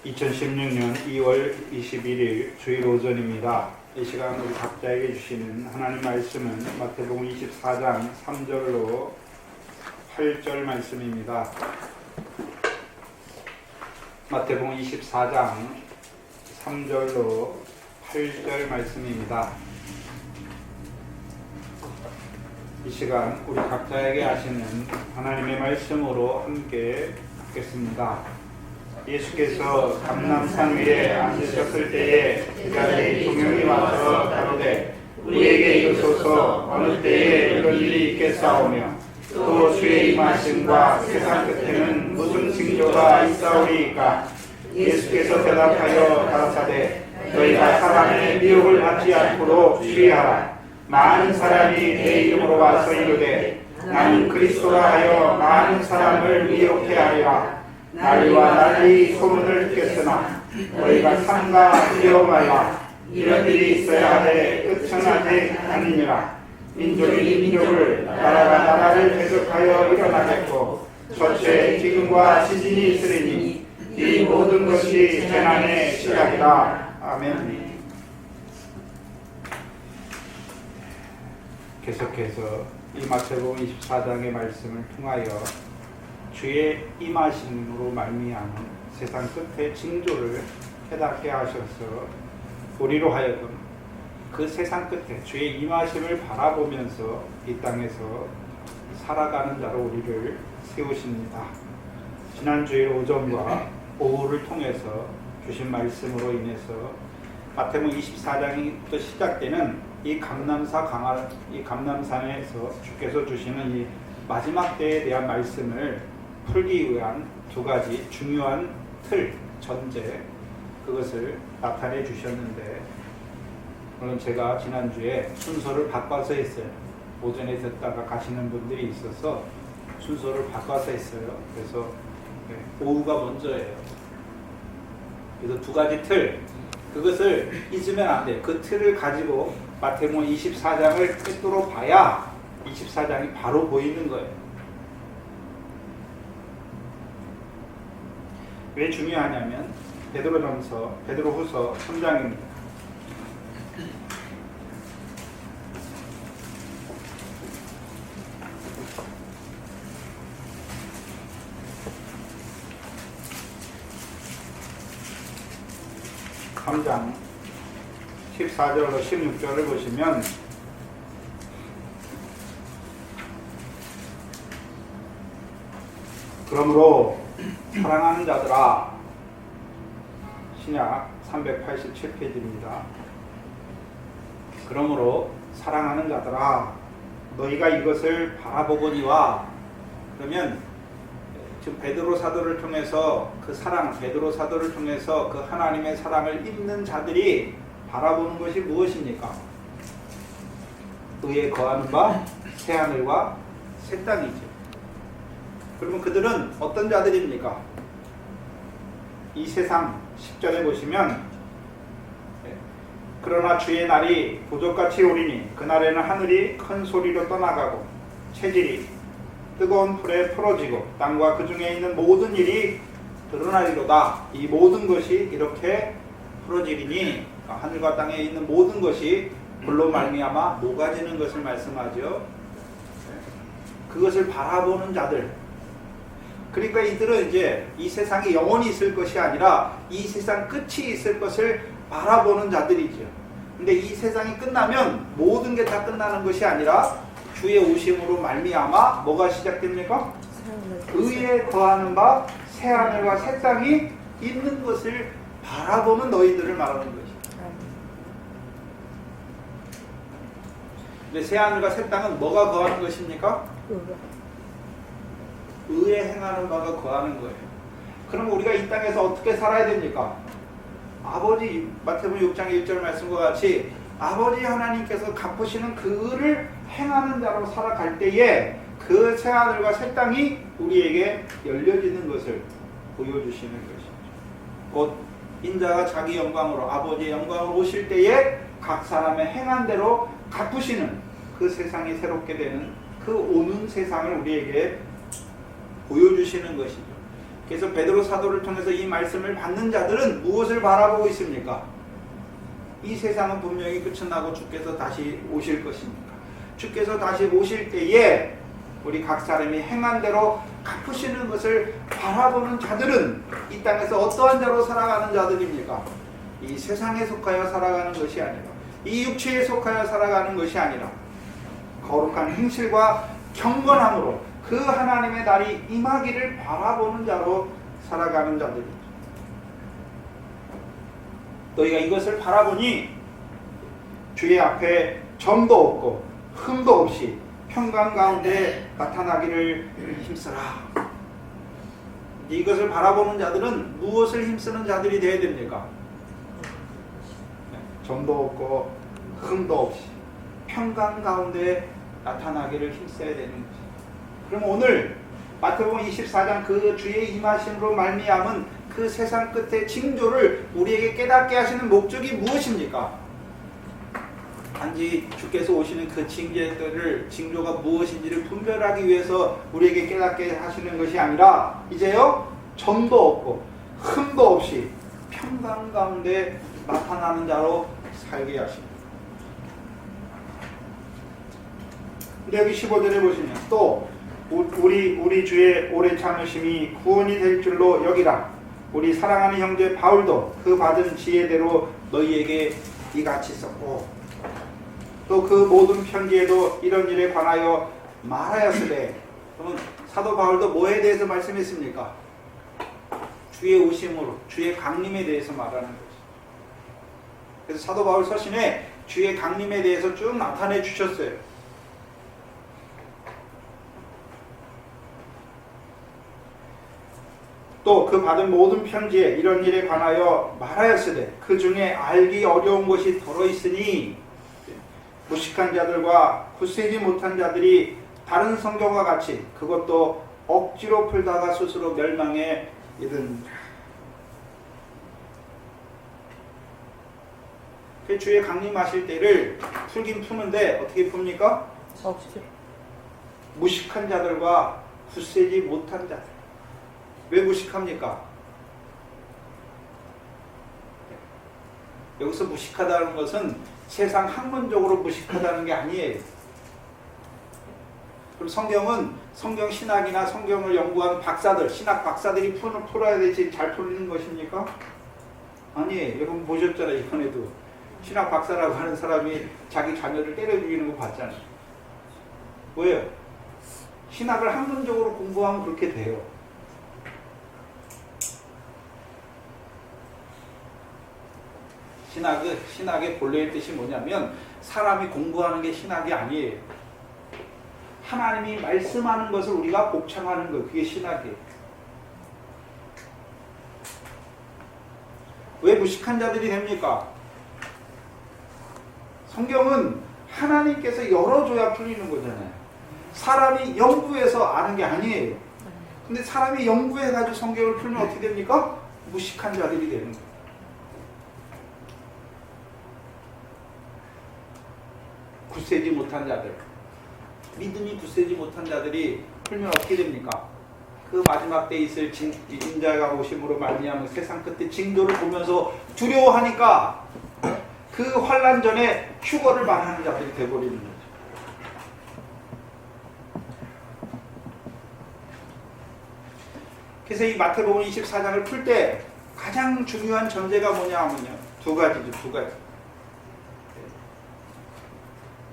2016년 2월 21일 주일 오전입니다. 이 시간 우리 각자에게 주시는 하나님 말씀은 마태복음 24장 3절로 8절 말씀입니다. 마태복음 24장 3절로 8절 말씀입니다. 이 시간 우리 각자에게 하시는 하나님의 말씀으로 함께 듣겠습니다. 예수께서 감람산 위에 앉으셨을 때에 제자들이 두 명이 와서 가로되 우리에게 이르소서 어느 때에 이런 일이 있겠사오며 또 주의 임하심과 세상 끝에는 무슨 징조가 있사오리이까. 예수께서 대답하여 가라사대 너희가 사람의 미혹을 받지 않도록 주의하라. 많은 사람이 내 이름으로 와서 이르되 나는 그리스도라 하여 많은 사람을 미혹해 하리라. 난리와 난리 소문을 듣겠으나 너희가 삼가 두려워 말라. 이런 일이 있어야 하되 끝은 아직 아니니라. 민족이 민족을 나라가 나라를 대적하여 일어나겠고 첫째 기근과 지진이 있으리니 이 모든 것이 재난의 시작이라. 아멘. 계속해서 이 마태복음 24장의 말씀을 통하여 주의 임하심으로 말미암은 세상 끝의 징조를 깨닫게 하셔서 우리로 하여금 그 세상 끝에 주의 임하심을 바라보면서 이 땅에서 살아가는 자로 우리를 세우십니다. 지난 주일 오전과 오후를 통해서 주신 말씀으로 인해서 마태복음 24장부터 시작되는 이 감람산에서 주께서 주시는 이 마지막 때에 대한 말씀을 풀기 위한 두 가지 중요한 틀, 전제, 그것을 나타내 주셨는데, 물론 제가 지난주에 순서를 바꿔서 했어요. 오전에 듣다가 가시는 분들이 있어서 순서를 바꿔서 했어요. 그래서 오후가 먼저예요. 그래서 두 가지 틀, 그것을 잊으면 안 돼요. 그 틀을 가지고 마태복음 24장을 끝으로 봐야 24장이 바로 보이는 거예요. 왜 중요하냐면 베드로후서 3장입니다. (3장) 14절로 16절을 보시면 그러므로 사랑하는 자들아, 신약 387페이지입니다. 그러므로 사랑하는 자들아, 너희가 이것을 바라보거니와. 그러면 지금 베드로 사도를 통해서 그 사랑, 베드로 사도를 통해서 그 하나님의 사랑을 입는 자들이 바라보는 것이 무엇입니까? 의에 거하는 바 새하늘과 새 땅이죠. 그러면 그들은 어떤 자들입니까? 이 세상 10절에 보시면 그러나 주의 날이 보적같이 오리니 그날에는 하늘이 큰 소리로 떠나가고 체질이 뜨거운 풀에 풀어지고 땅과 그 중에 있는 모든 일이 드러나리로다. 이 모든 것이 이렇게 풀어지리니 하늘과 땅에 있는 모든 것이 불로 말미암아 녹아지는 것을 말씀하죠. 그것을 바라보는 자들. 그러니까 이들은 이제 이 세상에 영원히 있을 것이 아니라 이 세상 끝이 있을 것을 바라보는 자들이죠. 근데 이 세상이 끝나면 모든 게 다 끝나는 것이 아니라 주의 오심으로 말미암아 뭐가 시작됩니까? 의에 거하는 바 새하늘과 새 땅이 있는 것을 바라보는 너희들을 말하는 것이죠. 근데 새하늘과 새 땅은 뭐가 거하는 것입니까? 의에 행하는 바가 거하는 거예요. 그럼 우리가 이 땅에서 어떻게 살아야 됩니까? 아버지, 마태복음 6장 1절 말씀과 같이 아버지 하나님께서 갚으시는 그 의를 행하는 자로 살아갈 때에 그 새하늘과 새 땅이 우리에게 열려지는 것을 보여주시는 것이죠. 곧 인자가 자기 영광으로, 아버지의 영광으로 오실 때에 각 사람의 행한 대로 갚으시는 그 세상이 새롭게 되는 그 오는 세상을 우리에게 보여주시는 것이죠. 그래서 베드로 사도를 통해서 이 말씀을 받는 자들은 무엇을 바라보고 있습니까? 이 세상은 분명히 끝이 나고 주께서 다시 오실 것입니다. 주께서 다시 오실 때에 우리 각 사람이 행한 대로 갚으시는 것을 바라보는 자들은 이 땅에서 어떠한 자로 살아가는 자들입니까? 이 세상에 속하여 살아가는 것이 아니라, 이 육체에 속하여 살아가는 것이 아니라 거룩한 행실과 경건함으로 그 하나님의 날이 임하기를 바라보는 자로 살아가는 자들입니다. 너희가 이것을 바라보니 주의 앞에 점도 없고 흠도 없이 평강 가운데 나타나기를 힘쓰라. 이것을 바라보는 자들은 무엇을 힘쓰는 자들이 되어야 됩니까? 점도 없고 흠도 없이 평강 가운데 나타나기를 힘써야 되는 것입니다. 그럼 오늘 마태복음 24장 그 주의 임하심으로 말미암은 그 세상 끝의 징조를 우리에게 깨닫게 하시는 목적이 무엇입니까? 단지 주께서 오시는 그 징조가 무엇인지를 분별하기 위해서 우리에게 깨닫게 하시는 것이 아니라 이제요 점도 없고 흠도 없이 평강 가운데 나타나는 자로 살게 하십니다. 근데 여기 15절에 보시면 또 우리 주의 오래 참으심이 구원이 될 줄로 여기라. 우리 사랑하는 형제 바울도 그 받은 지혜대로 너희에게 이같이 썼고 또 그 모든 편지에도 이런 일에 관하여 말하였으되, 그러면 사도 바울도 뭐에 대해서 말씀했습니까? 주의 오심으로, 주의 강림에 대해서 말하는 거죠. 그래서 사도 바울 서신에 주의 강림에 대해서 쭉 나타내 주셨어요. 또 그 받은 모든 편지에 이런 일에 관하여 말하였으되 그 중에 알기 어려운 것이 덜어 있으니 무식한 자들과 굳세지 못한 자들이 다른 성경과 같이 그것도 억지로 풀다가 스스로 멸망에 이른. 그 주의 강림하실 때를 풀긴 푸는데 어떻게 풉니까? 억지로. 무식한 자들과 굳세지 못한 자들. 왜 무식합니까? 여기서 무식하다는 것은 세상 학문적으로 무식하다는 게 아니에요. 그럼 성경은 성경 신학이나 성경을 연구한 박사들, 신학 박사들이 풀어야 되지 잘 풀리는 것입니까? 아니에요. 여러분 보셨잖아요. 이번에도 신학 박사라고 하는 사람이 자기 자녀를 때려 죽이는 거 봤잖아요. 왜요? 신학을 학문적으로 공부하면 그렇게 돼요. 신학의 본래의 뜻이 뭐냐면 사람이 공부하는 게 신학이 아니에요. 하나님이 말씀하는 것을 우리가 복창하는 것, 그게 신학이에요. 왜 무식한 자들이 됩니까? 성경은 하나님께서 열어줘야 풀리는 거잖아요. 사람이 연구해서 아는 게 아니에요. 근데 사람이 연구해가지고 성경을 풀면 어떻게 됩니까? 무식한 자들이 되는 거예요. 굳세지 못한 자들, 믿음이 굳세지 못한 자들이 풀면 어떻게 됩니까? 그 마지막 때 있을 인자가 오심으로 말미암은 세상 끝의 징조를 보면서 두려워하니까 그 환난 전에 휴거를 말하는 자들이 되어버리는 거죠. 그래서 이 마태복음 24장을 풀 때 가장 중요한 전제가 뭐냐 하면요, 두 가지죠.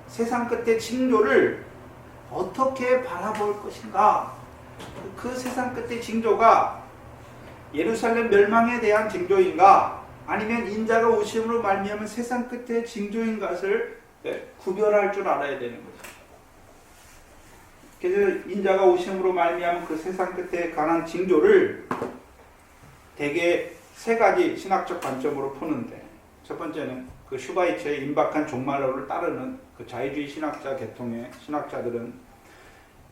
세상 끝의 징조를 어떻게 바라볼 것인가? 그 세상 끝의 징조가 예루살렘 멸망에 대한 징조인가? 아니면 인자가 오심으로 말미암은 세상 끝의 징조인 것을 구별할 줄 알아야 되는 거죠. 그래서 인자가 오심으로 말미암은 그 세상 끝에 관한 징조를 대개 세 가지 신학적 관점으로 푸는데, 첫 번째는 그 슈바이처의 임박한 종말론을 따르는 그 자유주의 신학자 계통의 신학자들은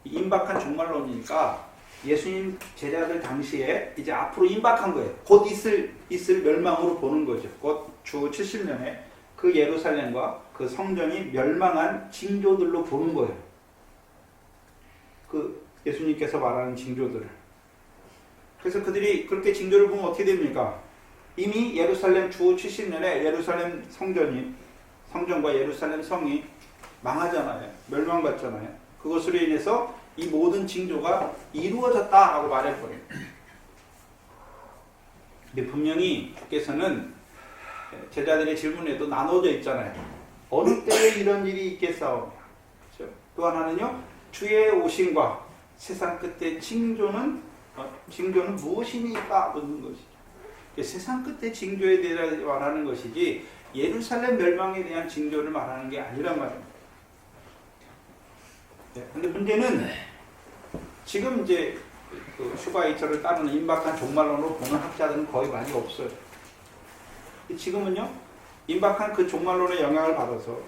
임박한 종말론이니까 예수님 제자들 당시에 이제 앞으로 임박한 거예요. 곧 있을 멸망으로 보는 거죠. 곧 주 70년에 그 예루살렘과 그 성전이 멸망한 징조들로 보는 거예요. 그 예수님께서 말하는 징조들을. 그래서 그들이 그렇게 징조를 보면 어떻게 됩니까? 이미 예루살렘 주 70년에 예루살렘 성전과 예루살렘 성이 망하잖아요. 멸망받잖아요. 그것으로 인해서 이 모든 징조가 이루어졌다라고 말해버려요. 근데 분명히 주께서는 제자들의 질문에도 나눠져 있잖아요. 어느 때에 이런 일이 있겠사오며. 그렇죠? 또 하나는요. 주의 오심과 세상 끝의 징조는 무엇이니까 묻는 것이죠. 세상 끝의 징조에 대해 말하는 것이지 예루살렘 멸망에 대한 징조를 말하는 게 아니란 말입니다. 근데 문제는 지금 이제 그 슈바이처를 따르는 임박한 종말론으로 보는 학자들은 거의 많이 없어요. 지금은요, 임박한 그 종말론의 영향을 받아서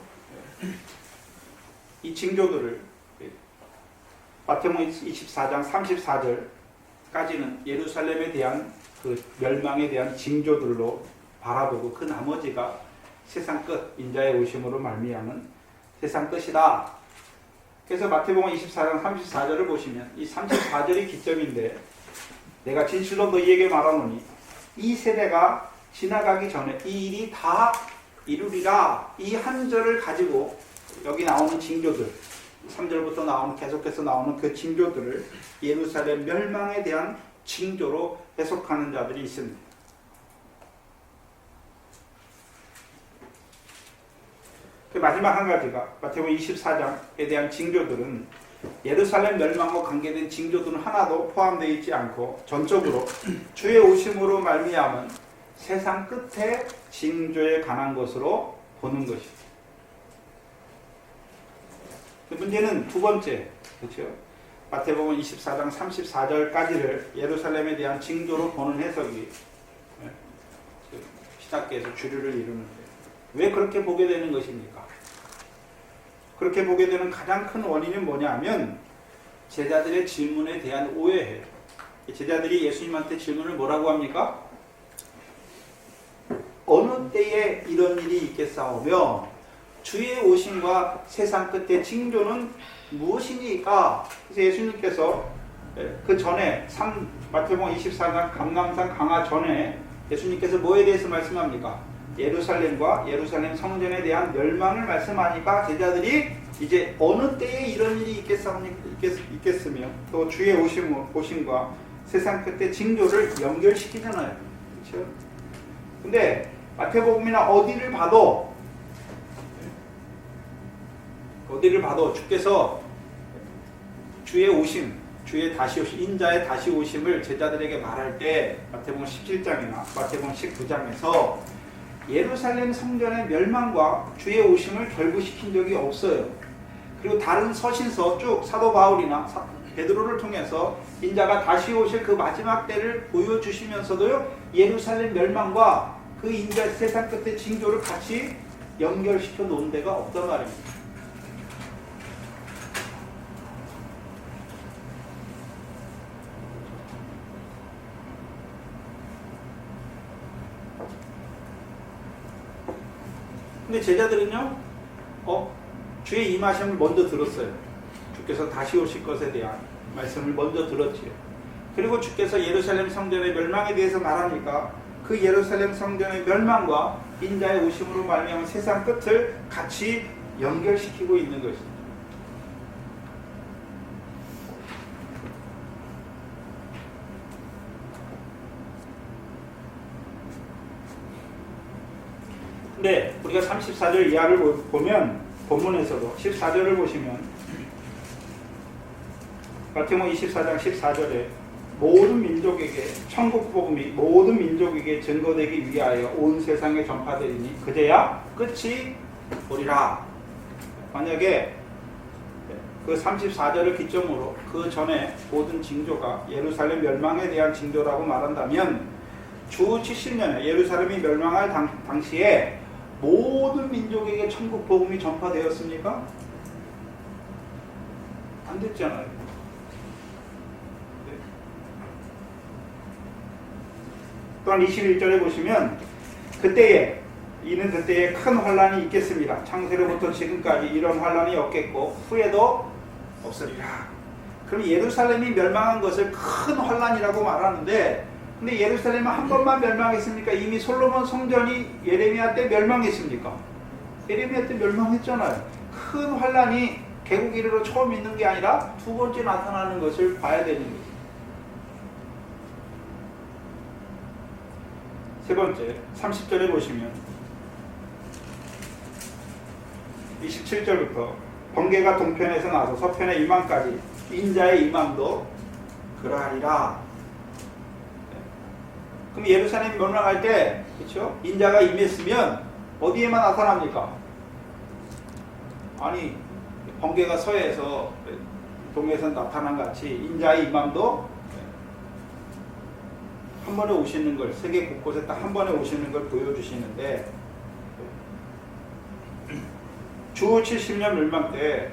이 징조들을 마태복음 24장 34절까지는 예루살렘에 대한 그 멸망에 대한 징조들로 바라보고 그 나머지가 세상 끝, 인자의 오심으로 말미암은 세상 끝이다. 그래서 마태복음 24장 34절을 보시면 이 34절이 기점인데 내가 진실로 너희에게 말하노니 이 세대가 지나가기 전에 이 일이 다 이루리라. 이 한 절을 가지고 여기 나오는 징조들 3절부터 나오는 계속해서 나오는 그 징조들을 예루살렘 멸망에 대한 징조로 해석하는 자들이 있습니다. 그 마지막 한 가지가 마태복음 24장에 대한 징조들은 예루살렘 멸망과 관계된 징조들은 하나도 포함되어 있지 않고 전적으로 주의 오심으로 말미암은 세상 끝의 징조에 관한 것으로 보는 것입니다. 문제는 두 번째, 그렇죠? 마태복음 24장 34절까지를 예루살렘에 대한 징조로 보는 해석이 신학계에서 주류를 이루는데 왜 그렇게 보게 되는 것입니까? 그렇게 보게 되는 가장 큰 원인은 뭐냐면 제자들의 질문에 대한 오해예요. 제자들이 예수님한테 질문을 뭐라고 합니까? 어느 때에 이런 일이 있겠사오며 주의 오심과 세상 끝의 징조는 무엇이니까? 그래서 예수님께서 그 전에 마태복음 24장 감람산 강화 전에 예수님께서 뭐에 대해서 말씀합니까? 예루살렘과 예루살렘 성전에 대한 멸망을 말씀하니까 제자들이 이제 어느 때에 이런 일이 있겠으며 또 주의 오심과 세상 끝의 징조를 연결시키잖아요. 그렇죠? 근데 마태복음이나 어디를 봐도 주께서 주의 오심, 주의 다시 오심, 인자의 다시 오심을 제자들에게 말할 때 마태복음 17장이나 마태복음 19장에서 예루살렘 성전의 멸망과 주의 오심을 결부시킨 적이 없어요. 그리고 다른 서신서 쭉 사도 바울이나 베드로를 통해서 인자가 다시 오실 그 마지막 때를 보여주시면서도요, 예루살렘 멸망과 그 인자 세상 끝의 징조를 같이 연결시켜 놓은 데가 없단 말입니다. 근데 제자들은요, 주의 임하심을 먼저 들었어요. 주께서 다시 오실 것에 대한 말씀을 먼저 들었지요. 그리고 주께서 예루살렘 성전의 멸망에 대해서 말하니까 그 예루살렘 성전의 멸망과 인자의 오심으로 말미암은 세상 끝을 같이 연결시키고 있는 것입니다. 근데 우리가 34절 이하를 보면 본문에서도 14절을 보시면 마태복음 24장 14절에 모든 민족에게 천국 복음이 모든 민족에게 증거되기 위하여 온 세상에 전파되리니 그제야 끝이 오리라. 만약에 그 34절을 기점으로 그 전에 모든 징조가 예루살렘 멸망에 대한 징조라고 말한다면 주 70년에 예루살렘이 멸망할 당시에 모든 민족에게 천국 복음이 전파되었습니까? 안 됐잖아요. 네. 또한 21절에 보시면 그때에 큰 환란이 있겠습니다. 창세로부터 지금까지 이런 환란이 없겠고 후에도 없으리라. 그럼 예루살렘이 멸망한 것을 큰 환란이라고 말하는데, 근데 예루살렘은 한 번만 멸망했습니까? 이미 솔로몬 성전이 예레미야 때 멸망했습니까? 예레미야 때 멸망했잖아요. 큰 환란이 개국 이래로 처음 있는 게 아니라 두 번째 나타나는 것을 봐야 되는 거죠. 세 번째, 30절에 보시면 27절부터 번개가 동편에서 나서 서편의 이맘까지 인자의 이맘도 그러하리라. 그럼 예루살렘이 멸망할 때, 그렇죠? 인자가 임했으면 어디에만 나타납니까? 아니, 번개가 서해에서 동해에서 나타난 같이 인자의 이맘도 한 번에 오시는 걸, 세계 곳곳에 딱 한 번에 오시는 걸 보여주시는데, 주 70년 멸망 때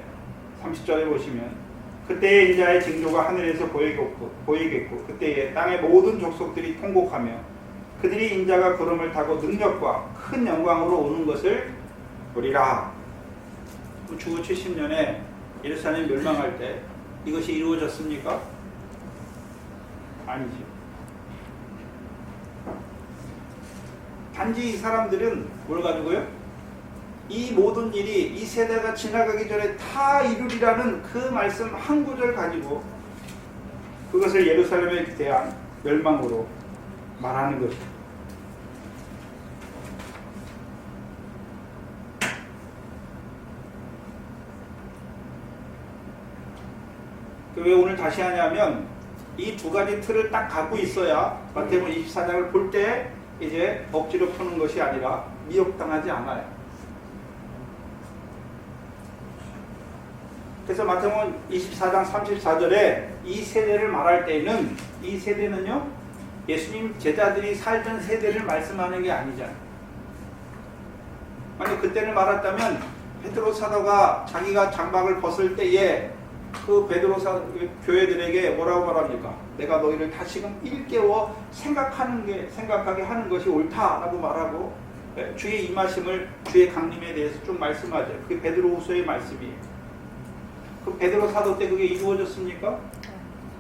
30절에 보시면 그때의 인자의 징조가 하늘에서 보이겠고 그때에 땅의 모든 족속들이 통곡하며 그들이 인자가 구름을 타고 능력과 큰 영광으로 오는 것을 보리라. 주 70년에 예루살렘 멸망할 때 이것이 이루어졌습니까? 아니죠. 단지 이 사람들은 뭘 가지고요? 이 모든 일이 이 세대가 지나가기 전에 다 이루리라는 그 말씀 한 구절 가지고 그것을 예루살렘에 대한 멸망으로 말하는 것입니다. 왜 오늘 다시 하냐면 이 두 가지 틀을 딱 갖고 있어야 마태복음 24장을 볼 때 이제 억지로 푸는 것이 아니라 미혹당하지 않아요. 그래서 마태복음 24장 34절에 이 세대를 말할 때는 이 세대는요 예수님 제자들이 살던 세대를 말씀하는 게 아니잖아요. 만약 그때를 말했다면 베드로 사도가 자기가 장막을 벗을 때에 그 베드로 사도 교회들에게 뭐라고 말합니까? 내가 너희를 다시금 일깨워 생각하게 하는 것이 옳다라고 말하고 주의 임하심을 주의 강림에 대해서 좀 말씀하죠. 그게 베드로후서의 말씀이에요. 그 베드로 사도 때 그게 이루어졌습니까?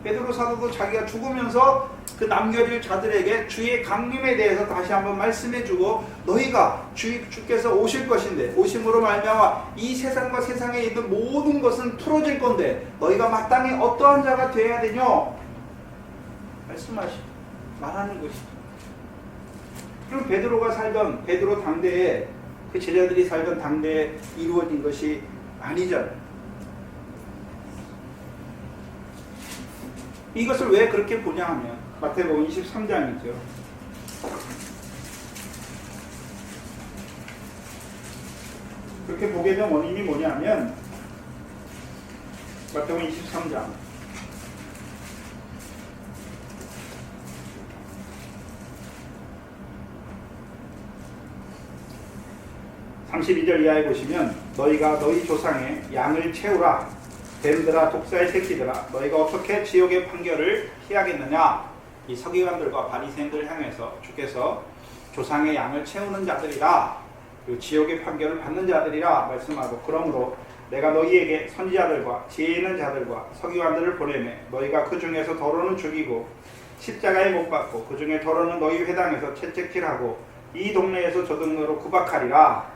베드로 사도도 자기가 죽으면서 그 남겨질 자들에게 주의 강림에 대해서 다시 한번 말씀해주고 너희가 주께서 오실 것인데 오심으로 말미암아 이 세상과 세상에 있는 모든 것은 풀어질 건데 너희가 마땅히 어떠한 자가 되어야 되냐 말하는 것이죠. 그럼 베드로 당대에 그 제자들이 살던 당대에 이루어진 것이 아니잖아요. 이것을 왜 그렇게 보냐 하면 마태복음 23장이죠. 그렇게 보게 된 원인이 뭐냐면 마태복음 23장 32절 이하에 보시면 너희가 너희 조상의 양을 채우라. 뱀들아 독사의 새끼들아 너희가 어떻게 지옥의 판결을 피하겠느냐. 이 서기관들과 바리새인들을 향해서 주께서 조상의 양을 채우는 자들이라 그리고 지옥의 판결을 받는 자들이라 말씀하고 그러므로 내가 너희에게 선지자들과 지혜 있는 자들과 서기관들을 보내매 너희가 그 중에서 더러는 죽이고 십자가에 못 박고 그 중에 더러는 너희 회당에서 채찍질하고 이 동네에서 저등으로 구박하리라.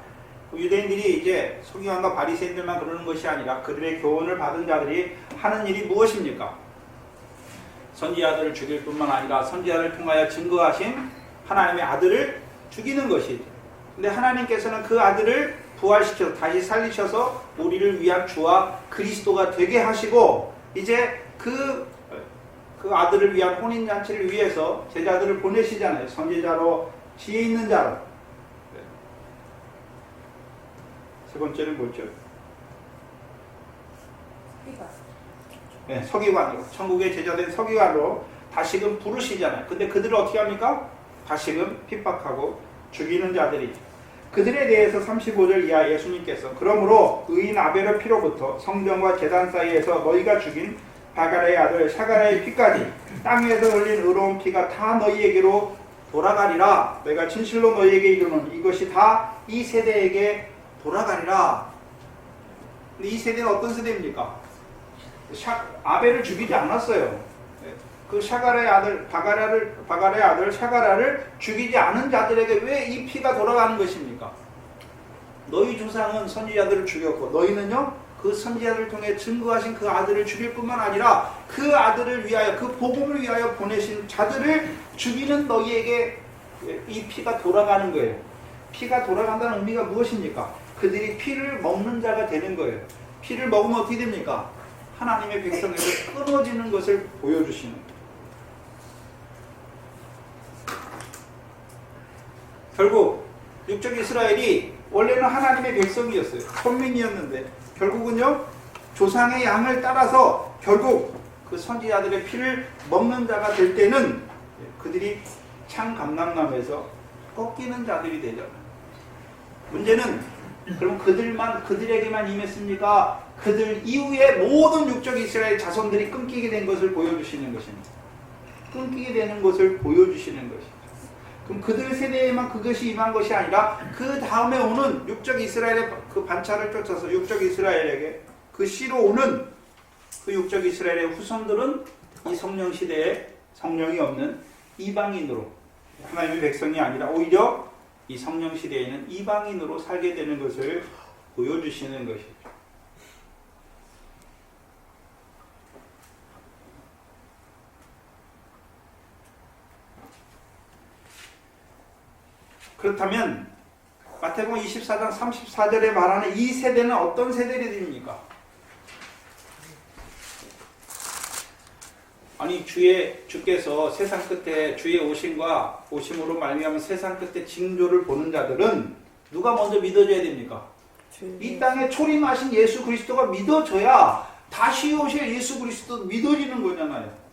유대인들이 이제 서기관과 바리새인들만 그러는 것이 아니라 그들의 교훈을 받은 자들이 하는 일이 무엇입니까? 선지자들을 죽일 뿐만 아니라 선지자를 통하여 증거하신 하나님의 아들을 죽이는 것이죠. 근데 하나님께서는 그 아들을 부활시켜서 다시 살리셔서 우리를 위한 주와 그리스도가 되게 하시고 이제 그 아들을 위한 혼인잔치를 위해서 제자들을 보내시잖아요. 선지자로 지혜 있는 자로. 세 번째는 뭐죠? 서기관으로 천국의 제자된 서기관으로 다시금 부르시잖아요. 근데 그들을 어떻게 합니까? 다시금 핍박하고 죽이는 자들이 그들에 대해서 35절 이하 예수님께서 그러므로 의인 아벨의 피로부터 성전과 제단 사이에서 너희가 죽인 바갈의 아들 사가랴의 피까지 땅에서 흘린 의로운 피가 다 너희에게로 돌아가리라. 내가 진실로 너희에게 이르노니 이것이 다 이 세대에게 돌아가리라. 근데 이 세대는 어떤 세대입니까? 아벨을 죽이지 않았어요. 그 샤갈의 아들 바갈의 아들 샤가랴를 죽이지 않은 자들에게 왜 이 피가 돌아가는 것입니까? 너희 조상은 선지자들을 죽였고 너희는요 그 선지자를 통해 증거하신 그 아들을 죽일 뿐만 아니라 그 아들을 위하여 그 복음을 위하여 보내신 자들을 죽이는 너희에게 이 피가 돌아가는 거예요. 피가 돌아간다는 의미가 무엇입니까? 그들이 피를 먹는 자가 되는 거예요. 피를 먹으면 어떻게 됩니까? 하나님의 백성에서 끊어지는 것을 보여주시는 거예요. 결국 육적 이스라엘이 원래는 하나님의 백성이었어요. 선민이었는데 결국은요 조상의 양을 따라서 결국 그 선지자들의 피를 먹는 자가 될 때는 그들이 창 감람나무에서 꺾이는 자들이 되잖아요. 문제는 그럼 그들에게만 임했습니까? 그들 이후에 모든 육적 이스라엘 자손들이 끊기게 된 것을 보여주시는 것입니다. 끊기게 되는 것을 보여주시는 것입니다. 그럼 그들 세대에만 그것이 임한 것이 아니라 그 다음에 오는 육적 이스라엘의 그 반차를 쫓아서 육적 이스라엘에게 그 씨로 오는 그 육적 이스라엘의 후손들은 이 성령 시대에 성령이 없는 이방인으로 하나님의 백성이 아니라 오히려 이 성령 시대에는 이방인으로 살게 되는 것을 보여주시는 것이죠. 그렇다면 마태복음 24장 34절에 말하는 이 세대는 어떤 세대들입니까? 아니 주께서 세상 끝에 주의 오심으로 말미암아 세상 끝에 징조를 보는 자들은 누가 먼저 믿어줘야 됩니까? 이 땅에 초림하신 예수 그리스도가 믿어져야 다시 오실 예수 그리스도 믿어지는 거잖아요.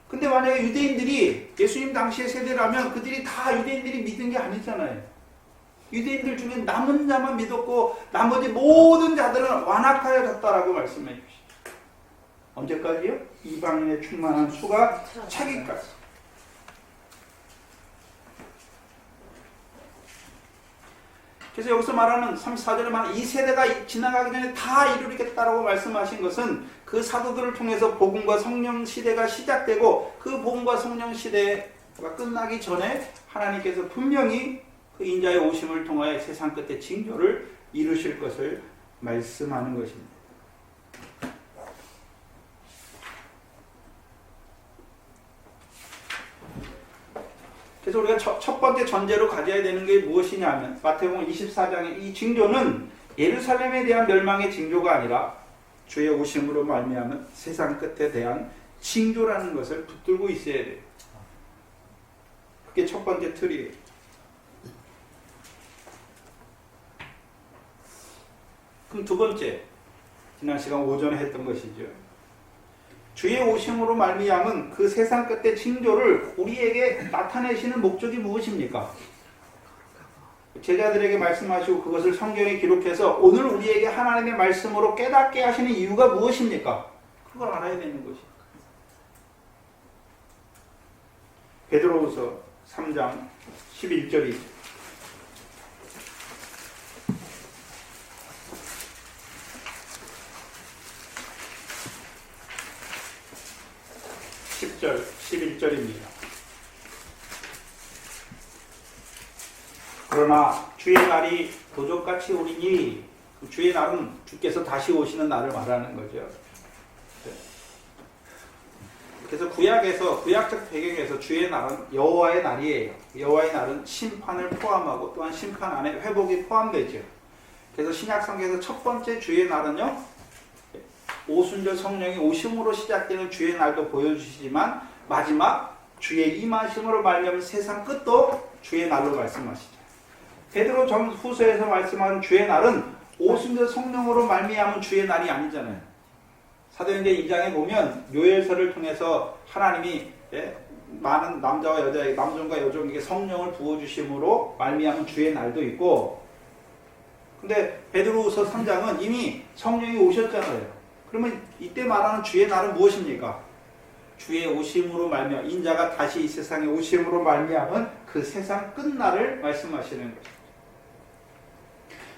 근데 만약에 유대인들이 예수님 당시의 세대라면 그들이 다 유대인들이 믿은 게 아니잖아요. 유대인들 중에 남은 자만 믿었고 나머지 모든 자들은 완악하여졌다라고 말씀해 주시죠. 언제까지요? 이방인의 충만한 수가 차기까지. 그래서 여기서 말하는 34절에 말하는 이 세대가 지나가기 전에 다 이루겠다라고 말씀하신 것은 그 사도들을 통해서 복음과 성령 시대가 시작되고 그 복음과 성령 시대가 끝나기 전에 하나님께서 분명히 그 인자의 오심을 통하여 세상 끝에 징조를 이루실 것을 말씀하는 것입니다. 그래서 우리가 첫 번째 전제로 가져야 되는 게 무엇이냐면 마태복음 24장의 이 징조는 예루살렘에 대한 멸망의 징조가 아니라 주의 오심으로 말미암은 세상 끝에 대한 징조라는 것을 붙들고 있어야 돼요. 그게 첫 번째 틀이에요. 그럼 두 번째, 지난 시간 오전에 했던 것이죠. 주의 오심으로 말미암은 그 세상 끝의 징조를 우리에게 나타내시는 목적이 무엇입니까? 제자들에게 말씀하시고 그것을 성경에 기록해서 오늘 우리에게 하나님의 말씀으로 깨닫게 하시는 이유가 무엇입니까? 그걸 알아야 되는 것입니다. 베드로후서 3장 11절이죠. 10절, 11절입니다. 그러나 주의 날이 도적같이 오리니 주의 날은 주께서 다시 오시는 날을 말하는 거죠. 그래서 구약적 배경에서 주의 날은 여호와의 날이에요. 여호와의 날은 심판을 포함하고 또한 심판 안에 회복이 포함되죠. 그래서 신약 성경에서 첫 번째 주의 날은요. 오순절 성령이 오심으로 시작되는 주의 날도 보여주시지만 마지막 주의 임하심으로 말미암은 세상 끝도 주의 날로 말씀하시죠. 베드로 전후서에서 말씀하는 주의 날은 오순절 성령으로 말미암은 주의 날이 아니잖아요. 사도행전 2장에 보면 요엘서를 통해서 하나님이 많은 남자와 여자에게 남종과 여종에게 성령을 부어주심으로 말미암은 주의 날도 있고, 근데 베드로후서 3장은 이미 성령이 오셨잖아요. 그러면 이때 말하는 주의 날은 무엇입니까? 주의 오심으로 말미암아 인자가 다시 이 세상에 오심으로 말미암은 그 세상 끝날을 말씀하시는 것입니다.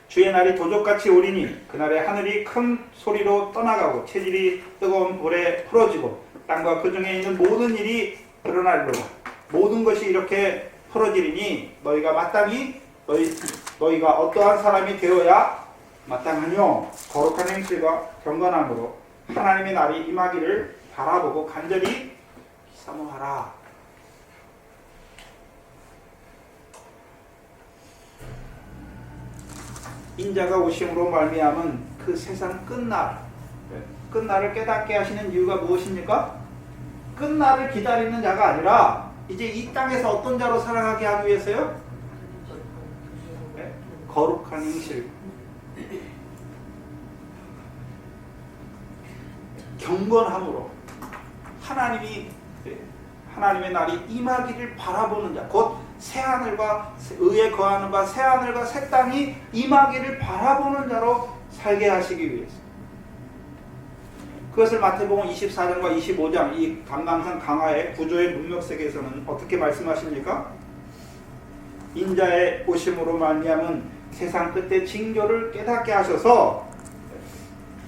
주의 날이 도적같이 오리니 그날에 하늘이 큰 소리로 떠나가고 체질이 뜨거운 불에 풀어지고 땅과 그 중에 있는 모든 일이 드러나리로다. 모든 것이 이렇게 풀어지리니 너희가 마땅히 너희가 어떠한 사람이 되어야 마땅하뇨. 거룩한 행실과 경건함으로 하나님의 날이 임하기를 바라보고 간절히 사모하라. 인자가 오심으로 말미암은 그 세상 끝날을 깨닫게 하시는 이유가 무엇입니까? 끝날을 기다리는 자가 아니라 이제 이 땅에서 어떤 자로 살아가게 하기 위해서요? 거룩한 행실, 경건함으로 하나님의 날이 임하기를 바라보는 자, 곧 새하늘과 의에 거하는 바 새하늘과 새 땅이 임하기를 바라보는 자로 살게 하시기 위해서. 그것을 마태복음 24장과 25장 이 감람산 강화의 구조의 문맥세계에서는 어떻게 말씀하십니까? 인자의 오심으로 말미암은 세상 끝의 징조를 깨닫게 하셔서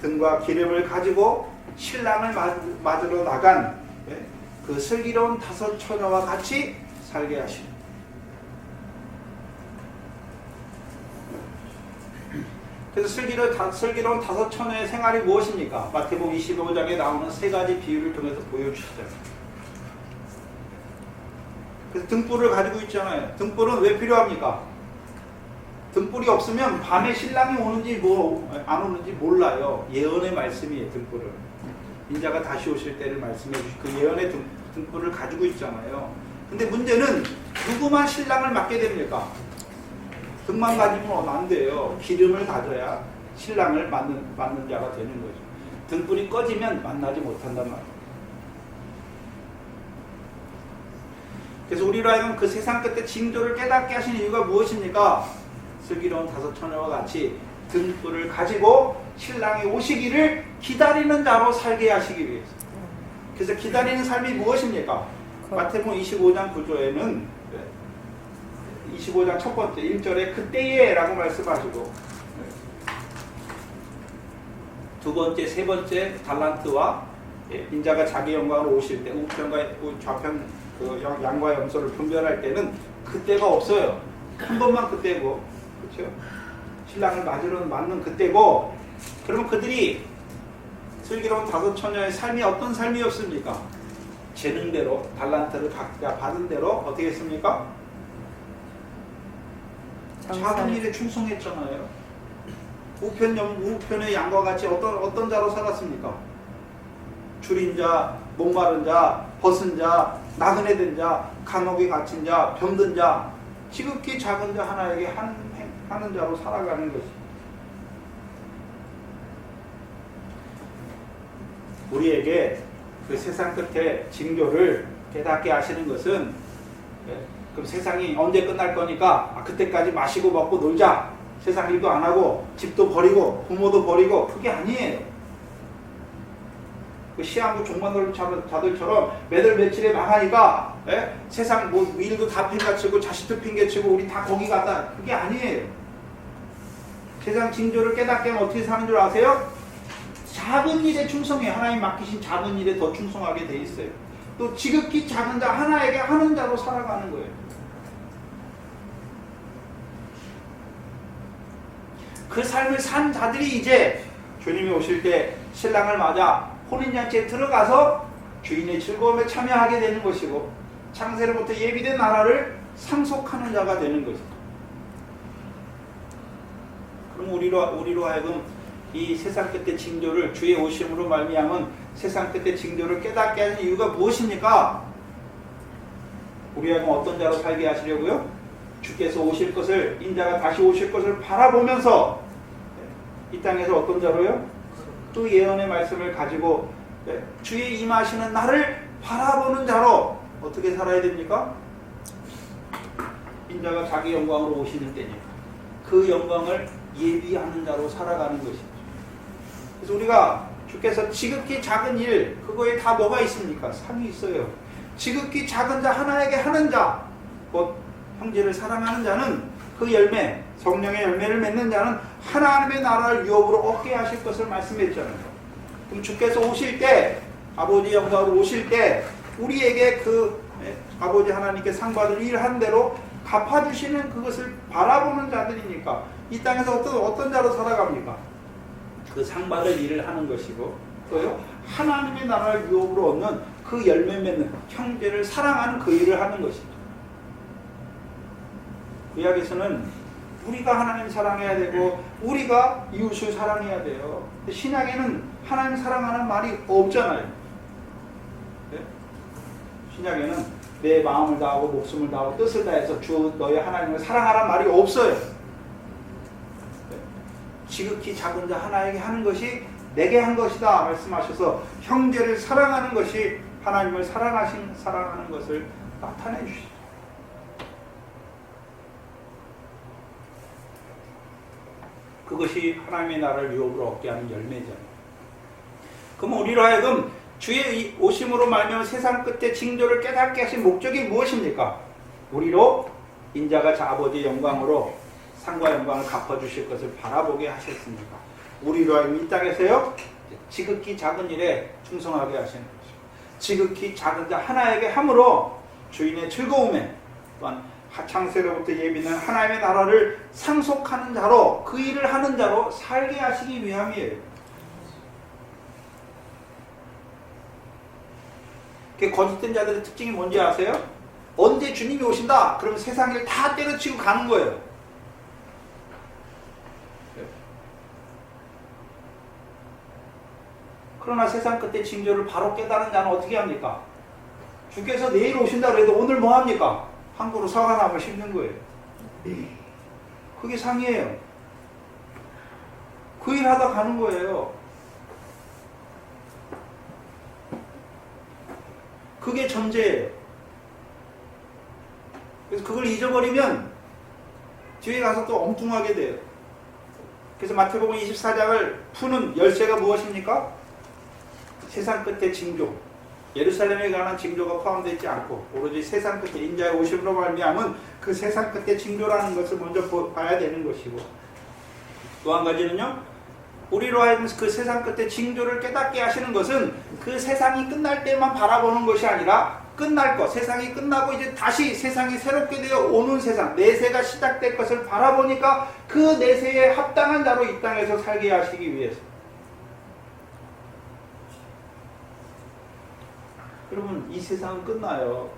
등과 기름을 가지고 신랑을 맞으러 나간 그 슬기로운 다섯 처녀와 같이 살게 하시는. 그래서 슬기로운 다섯 처녀의 생활이 무엇입니까? 마태복음 25장에 나오는 세 가지 비유를 통해서 보여주시잖아요. 그래서 등불을 가지고 있잖아요. 등불은 왜 필요합니까? 등불이 없으면 밤에 신랑이 오는지 안 오는지 몰라요. 예언의 말씀이에요. 등불은 인자가 다시 오실 때를 말씀해 주신 그 예언의 등불을 가지고 있잖아요. 근데 문제는 누구만 신랑을 맞게 됩니까? 등만 가지면 안 돼요. 기름을 가져야 신랑을 맞는 자가 되는 거죠. 등불이 꺼지면 만나지 못한단 말이에요. 그래서 우리로 하여금 그 세상 끝의 징조를 깨닫게 하시는 이유가 무엇입니까? 슬기로운 다섯 처녀와 같이 등불을 가지고 신랑이 오시기를 기다리는 자로 살게 하시기 위해서. 그래서 기다리는 삶이 무엇입니까? 마태복음 25장 9조에는 25장 첫 번째 1절에 그때에 라고 말씀하시고 두 번째, 세 번째 달란트와 인자가 자기 영광으로 오실 때 우편과 좌편 그 양과 염소를 분별할 때는 그때가 없어요. 한 번만 그때고, 그렇죠? 신랑을 맞는 그때고. 그러면 그들이 슬기로운 다섯 처녀의 삶이 어떤 삶이었습니까? 재능대로 달란트를 각자 받은 대로 어떻게 했습니까? 작은 일에 충성했잖아요. 우편의 양과 같이 어떤 자로 살았습니까? 줄인 자, 목마른 자, 벗은 자, 나그네 된 자, 감옥에 갇힌 자, 병든 자, 지극히 작은 자 하나에게 하는 자로 살아가는 것이. 우리에게 그 세상 끝에 징조를 깨닫게 하시는 것은 그럼 세상이 언제 끝날 거니까 그때까지 마시고 먹고 놀자. 세상 일도 안 하고 집도 버리고 부모도 버리고 그게 아니에요. 그 시한부 종만들 자들처럼 매달 며칠에 망하니까 세상 뭐 일도 다 팽개치고 자식도 팽개치고 우리 다 거기 갔다. 그게 아니에요. 세상 징조를 깨닫게 하면 어떻게 사는 줄 아세요? 작은 일에 충성해. 하나님 맡기신 작은 일에 더 충성하게 돼 있어요. 또 지극히 작은 자 하나에게 하는 자로 살아가는 거예요. 그 삶을 산 자들이 이제 주님이 오실 때 신랑을 맞아 혼인잔치에 들어가서 주인의 즐거움에 참여하게 되는 것이고 창세로부터 예비된 나라를 상속하는 자가 되는 것이죠. 그럼 우리로 하여금 이 세상 끝의 징조를 주의 오심으로 말미암은 세상 끝의 징조를 깨닫게 하는 이유가 무엇입니까? 우리 하여금 어떤 자로 살게 하시려고요? 주께서 오실 것을, 인자가 다시 오실 것을 바라보면서 이 땅에서 어떤 자로요? 또 예언의 말씀을 가지고 주의 임하시는 날을 바라보는 자로 어떻게 살아야 됩니까? 인자가 자기 영광으로 오시는 때니까 그 영광을 예비하는 자로 살아가는 것이죠. 그래서 우리가 주께서 지극히 작은 일, 그거에 다 뭐가 있습니까? 상이 있어요. 지극히 작은 자 하나에게 하는 자, 곧 형제를 사랑하는 자는 그 열매, 성령의 열매를 맺는 자는 하나님의 나라를 유업으로 얻게 하실 것을 말씀했잖아요. 그럼 주께서 오실 때, 아버지 영광으로 오실 때 우리에게 그 아버지 하나님께 상 받을 일한 대로 갚아주시는 그것을 바라보는 자들이니까 이 땅에서 어떤 자로 살아갑니까? 그 상 받을 일을 하는 것이고 또요 하나님의 나라를 유업으로 얻는 그 열매 맺는 형제를 사랑하는 그 일을 하는 것입니다. 구약에서는 우리가 하나님 사랑해야 되고 우리가 이웃을 사랑해야 돼요. 신약에는 하나님 사랑하는 말이 없잖아요. 네? 신약에는 내 마음을 다하고 목숨을 다하고 뜻을 다해서 주 너희 하나님을 사랑하라는 말이 없어요. 네? 지극히 작은 자 하나에게 하는 것이 내게 한 것이다 말씀하셔서 형제를 사랑하는 것이 하나님을 사랑하는 것을 나타내 주시죠. 그것이 하나님의 나라를 유업으로 얻게 하는 열매잖아요. 그럼 우리로 하여금 주의 오심으로 말미암아 세상 끝에 징조를 깨닫게 하신 목적이 무엇입니까? 우리로 인자가 아버지의 영광으로 상과 영광을 갚아주실 것을 바라보게 하셨습니다. 우리로 하여금 이 땅에서요 지극히 작은 일에 충성하게 하시는 것이죠. 지극히 작은 자 하나에게 함으로 주인의 즐거움에 또한 창세로부터 예비는 하나님의 나라를 상속하는 자로 그 일을 하는 자로 살게 하시기 위함이에요. 거짓된 자들의 특징이 뭔지 아세요? 언제 주님이 오신다? 그러면 세상 일 다 때려치고 가는 거예요. 그러나 세상 끝에 징조를 바로 깨달은 자는 어떻게 합니까? 주께서 내일 오신다 그래도 오늘 뭐 합니까? 한 그루 사과나무를 심는 거예요. 그게 상이에요. 그 일 하다 가는 거예요. 그게 전제예요. 그래서 그걸 잊어버리면 뒤에 가서 또 엉뚱하게 돼요. 그래서 마태복음 24장을 푸는 열쇠가 무엇입니까? 세상 끝의 징조, 예루살렘에 관한 징조가 포함되어 있지 않고 오로지 세상 끝에 인자의 오심으로 말미암은 그 세상 끝의 징조라는 것을 먼저 봐야 되는 것이고 또 한 가지는요 우리로 하여금 그 세상 끝의 징조를 깨닫게 하시는 것은 그 세상이 끝날 때만 바라보는 것이 아니라 끝날 것, 세상이 끝나고 이제 다시 세상이 새롭게 되어 오는 세상, 내세가 시작될 것을 바라보니까 그 내세에 합당한 자로 이 땅에서 살게 하시기 위해서. 여러분 이 세상은 끝나요.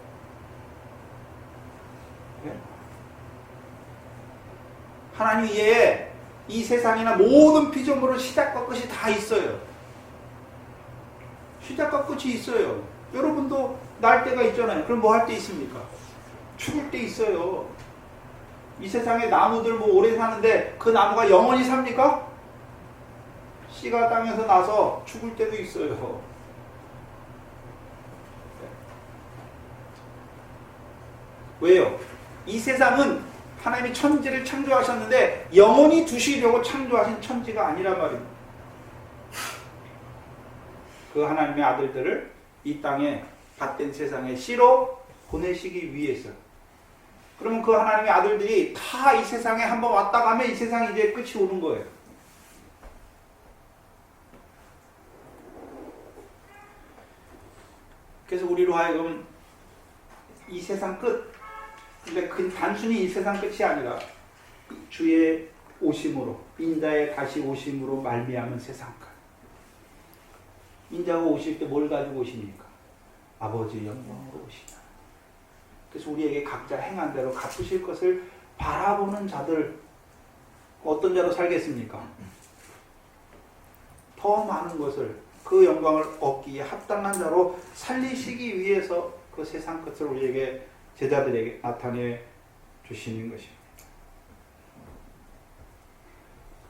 네? 하나님 이외에 이 세상이나 모든 피조물은 시작과 끝이 다 있어요. 시작과 끝이 있어요. 여러분도 날 때가 있잖아요. 그럼 뭐 할 때 있습니까? 죽을 때 있어요. 이 세상에 나무들 뭐 오래 사는데 그 나무가 영원히 삽니까? 씨가 땅에서 나서 죽을 때도 있어요. 왜요? 이 세상은 하나님이 천지를 창조하셨는데 영원히 두시려고 창조하신 천지가 아니란 말입니다. 그 하나님의 아들들을 이 땅에 밭된 세상에 씨로 보내시기 위해서. 그러면 그 하나님의 아들들이 다 이 세상에 한번 왔다 가면 이 세상이 이제 끝이 오는 거예요. 그래서 우리로 하여금 이 세상 끝, 근데 단순히 이 세상 끝이 아니라 주의 오심으로, 인자의 다시 오심으로 말미암은 세상 끝. 인자가 오실 때 뭘 가지고 오십니까? 아버지의 영광으로 오시다. 그래서 우리에게 각자 행한 대로 갚으실 것을 바라보는 자들, 어떤 자로 살겠습니까? 더 많은 것을, 그 영광을 얻기에 합당한 자로 살리시기 위해서 그 세상 끝을 우리에게, 제자들에게 나타내 주시는 것입니다.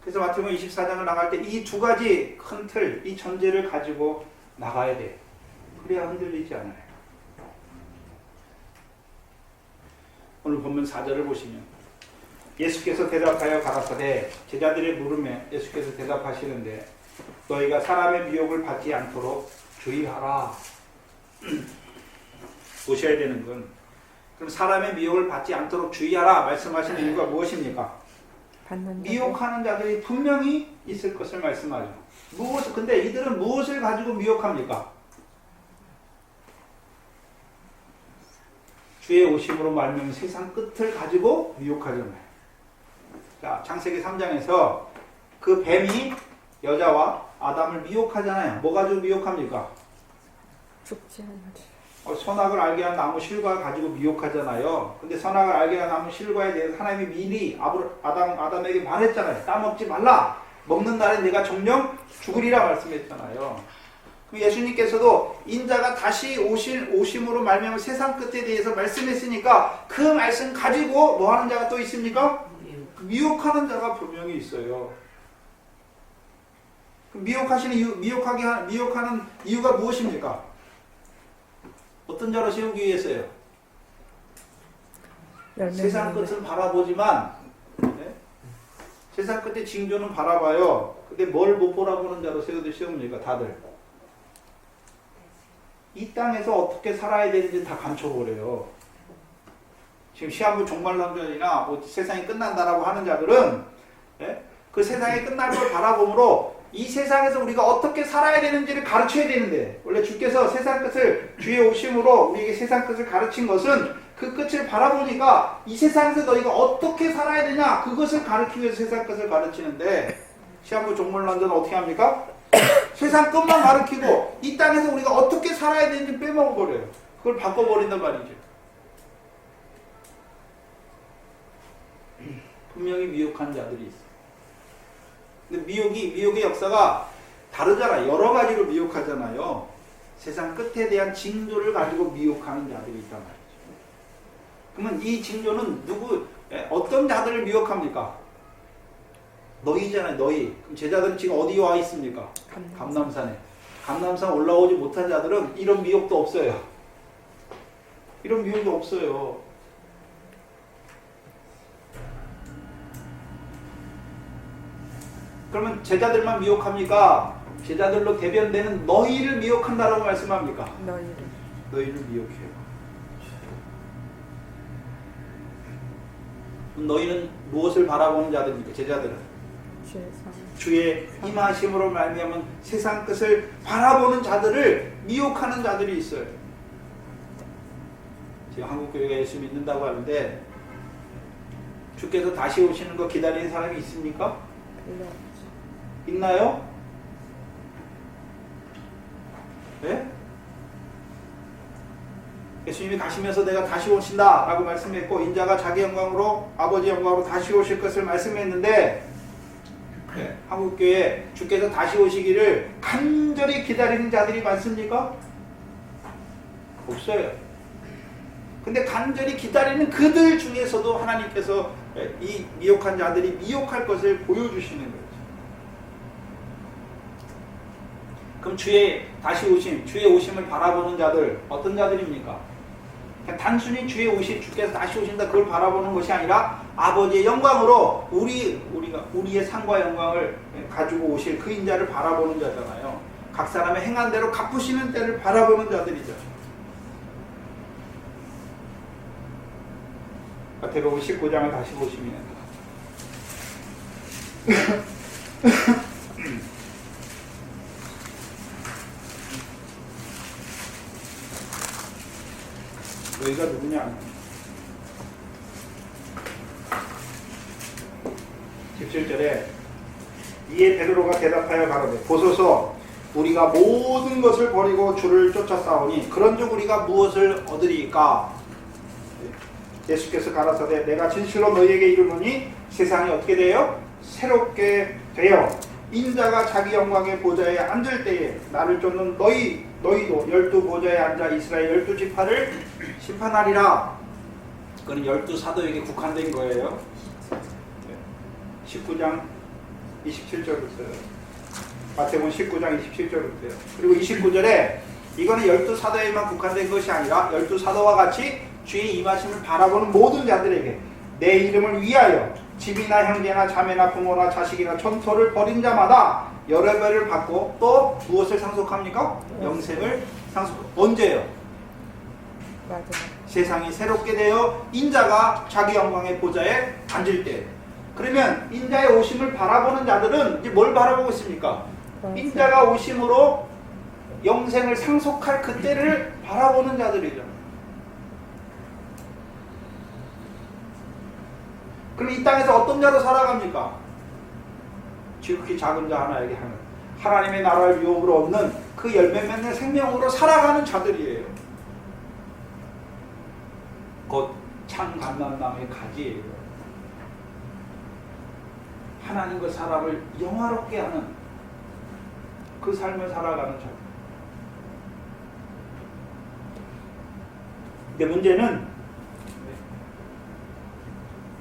그래서 마태복음 24장을 나갈 때 이 두 가지 큰 틀, 이 전제를 가지고 나가야 돼. 그래야 흔들리지 않아요. 오늘 본문 4절을 보시면 예수께서 대답하여 가라사대, 제자들의 물음에 예수께서 대답하시는데 너희가 사람의 미혹을 받지 않도록 주의하라. 보셔야 되는 건 그럼 사람의 미혹을 받지 않도록 주의하라 말씀하시는 이유가 무엇입니까? 미혹하는 자들이 분명히 있을 것을 말씀하죠. 근데 이들은 무엇을 가지고 미혹합니까? 주의 오심으로 말미암아 세상 끝을 가지고 미혹하잖아요. 자, 창세기 3장에서 그 뱀이 여자와 아담을 미혹하잖아요. 뭐 가지고 미혹합니까? 죽지 않으리. 선악을 알게 한 나무 실과 가지고 미혹하잖아요. 근데 선악을 알게 한 나무 실과에 대해서 하나님이 미리 아담에게 말했잖아요. 따먹지 말라. 먹는 날에 내가 정령 죽으리라 말씀했잖아요. 그럼 예수님께서도 인자가 다시 오심으로 말미암아 세상 끝에 대해서 말씀했으니까 그 말씀 가지고 뭐 하는 자가 또 있습니까? 미혹하는 자가 분명히 있어요. 미혹하는 이유가 무엇입니까? 어떤 자로 세우기 위해서요? 세상 끝은 바라보지만, 네? 세상 끝의 징조는 바라봐요. 근데 뭘 못 보라보는 자로 세웁니까? 다들. 이 땅에서 어떻게 살아야 되는지 다 감춰버려요. 지금 시한부 종말론전이나 뭐 세상이 끝난다라고 하는 자들은, 네? 그 세상이 끝날 걸 바라보므로 이 세상에서 우리가 어떻게 살아야 되는지를 가르쳐야 되는데, 원래 주께서 세상 끝을 주의 오심으로 우리에게 세상 끝을 가르친 것은 그 끝을 바라보니까 이 세상에서 너희가 어떻게 살아야 되냐, 그것을 가르치기 위해서 세상 끝을 가르치는데, 시한부 종말론전은 어떻게 합니까? 세상 끝만 가르치고 이 땅에서 우리가 어떻게 살아야 되는지 빼먹어버려요. 그걸 바꿔버린단 말이죠. 분명히 미혹한 자들이 있어요. 근데 미혹의 역사가 다르잖아요. 여러 가지로 미혹하잖아요. 세상 끝에 대한 징조를 가지고 미혹하는 자들이 있단 말이죠. 그러면 이 징조는 어떤 자들을 미혹합니까? 너희잖아요, 너희. 그럼 제자들은 지금 어디 와 있습니까? 감람산에. 감람산 올라오지 못한 자들은 이런 미혹도 없어요. 이런 미혹이 없어요. 그러면 제자들만 미혹합니까? 제자들로 대변되는 너희를 미혹한다라고 말씀합니까? 너희를 미혹해요. 너희는 무엇을 바라보는 자들입니까? 제자들은 주의 임하심으로 말미암은 세상 끝을 바라보는 자들을 미혹하는 자들이 있어요. 지금 한국 교회가 예수 믿는다고 하는데 주께서 다시 오시는 거 기다리는 사람이 있습니까? 있나요? 네? 예수님이 가시면서 내가 다시 오신다 라고 말씀했고 인자가 자기 영광으로 아버지 영광으로 다시 오실 것을 말씀했는데 네, 한국교회 주께서 다시 오시기를 간절히 기다리는 자들이 많습니까? 없어요. 근데 간절히 기다리는 그들 중에서도 하나님께서 이 미혹한 자들이 미혹할 것을 보여주시는 거예요. 그럼 주의 오심을 바라보는 자들 어떤 자들입니까? 그냥 단순히 주께서 다시 오신다 그걸 바라보는 것이 아니라 아버지의 영광으로 우리의 상과 영광을 가지고 오실 그 인자를 바라보는 자잖아요. 각 사람의 행한 대로 갚으시는 때를 바라보는 자들이죠. 마태복음 19장을 다시 보시면 너희가 누구냐? 17절에 이에 베드로가 대답하여 가로되 보소서 우리가 모든 것을 버리고 주를 쫓아싸우니 그런즉 우리가 무엇을 얻으리까? 예수께서 가라사대 내가 진실로 너희에게 이르노니 세상이 어떻게 돼요? 새롭게 되어 인자가 자기 영광의 보좌에 앉을 때에 나를 쫓는 너희도 12보좌에 앉아 이스라엘 12지파를 심판하리라. 그건 12사도에게 국한된 거예요. 19장 27절부터요. 마태복음 19장 27절부터요. 그리고 29절에 이거는 12사도에만 국한된 것이 아니라 12사도와 같이 주의 임하심을 바라보는 모든 자들에게 내 이름을 위하여 집이나 형제나 자매나 부모나 자식이나 전토를 벌인 자마다 여러 배를 받고 또 무엇을 상속합니까? 영생을 상속. 언제요? 세상이 새롭게 되어 인자가 자기 영광의 보좌에 앉을 때. 그러면 인자의 오심을 바라보는 자들은 이제 뭘 바라보고 있습니까? 인자가 오심으로 영생을 상속할 그때를 바라보는 자들이죠. 그럼 이 땅에서 어떤 자로 살아갑니까? 지극히 작은 자 하나에게 하는 하나님의 나라를 유업으로 얻는 그 열매 맺는 생명으로 살아가는 자들이에요. 곧 참 감람나무의 가지예요. 하나님과 사람을 영화롭게 하는 그 삶을 살아가는 자들. 근데 문제는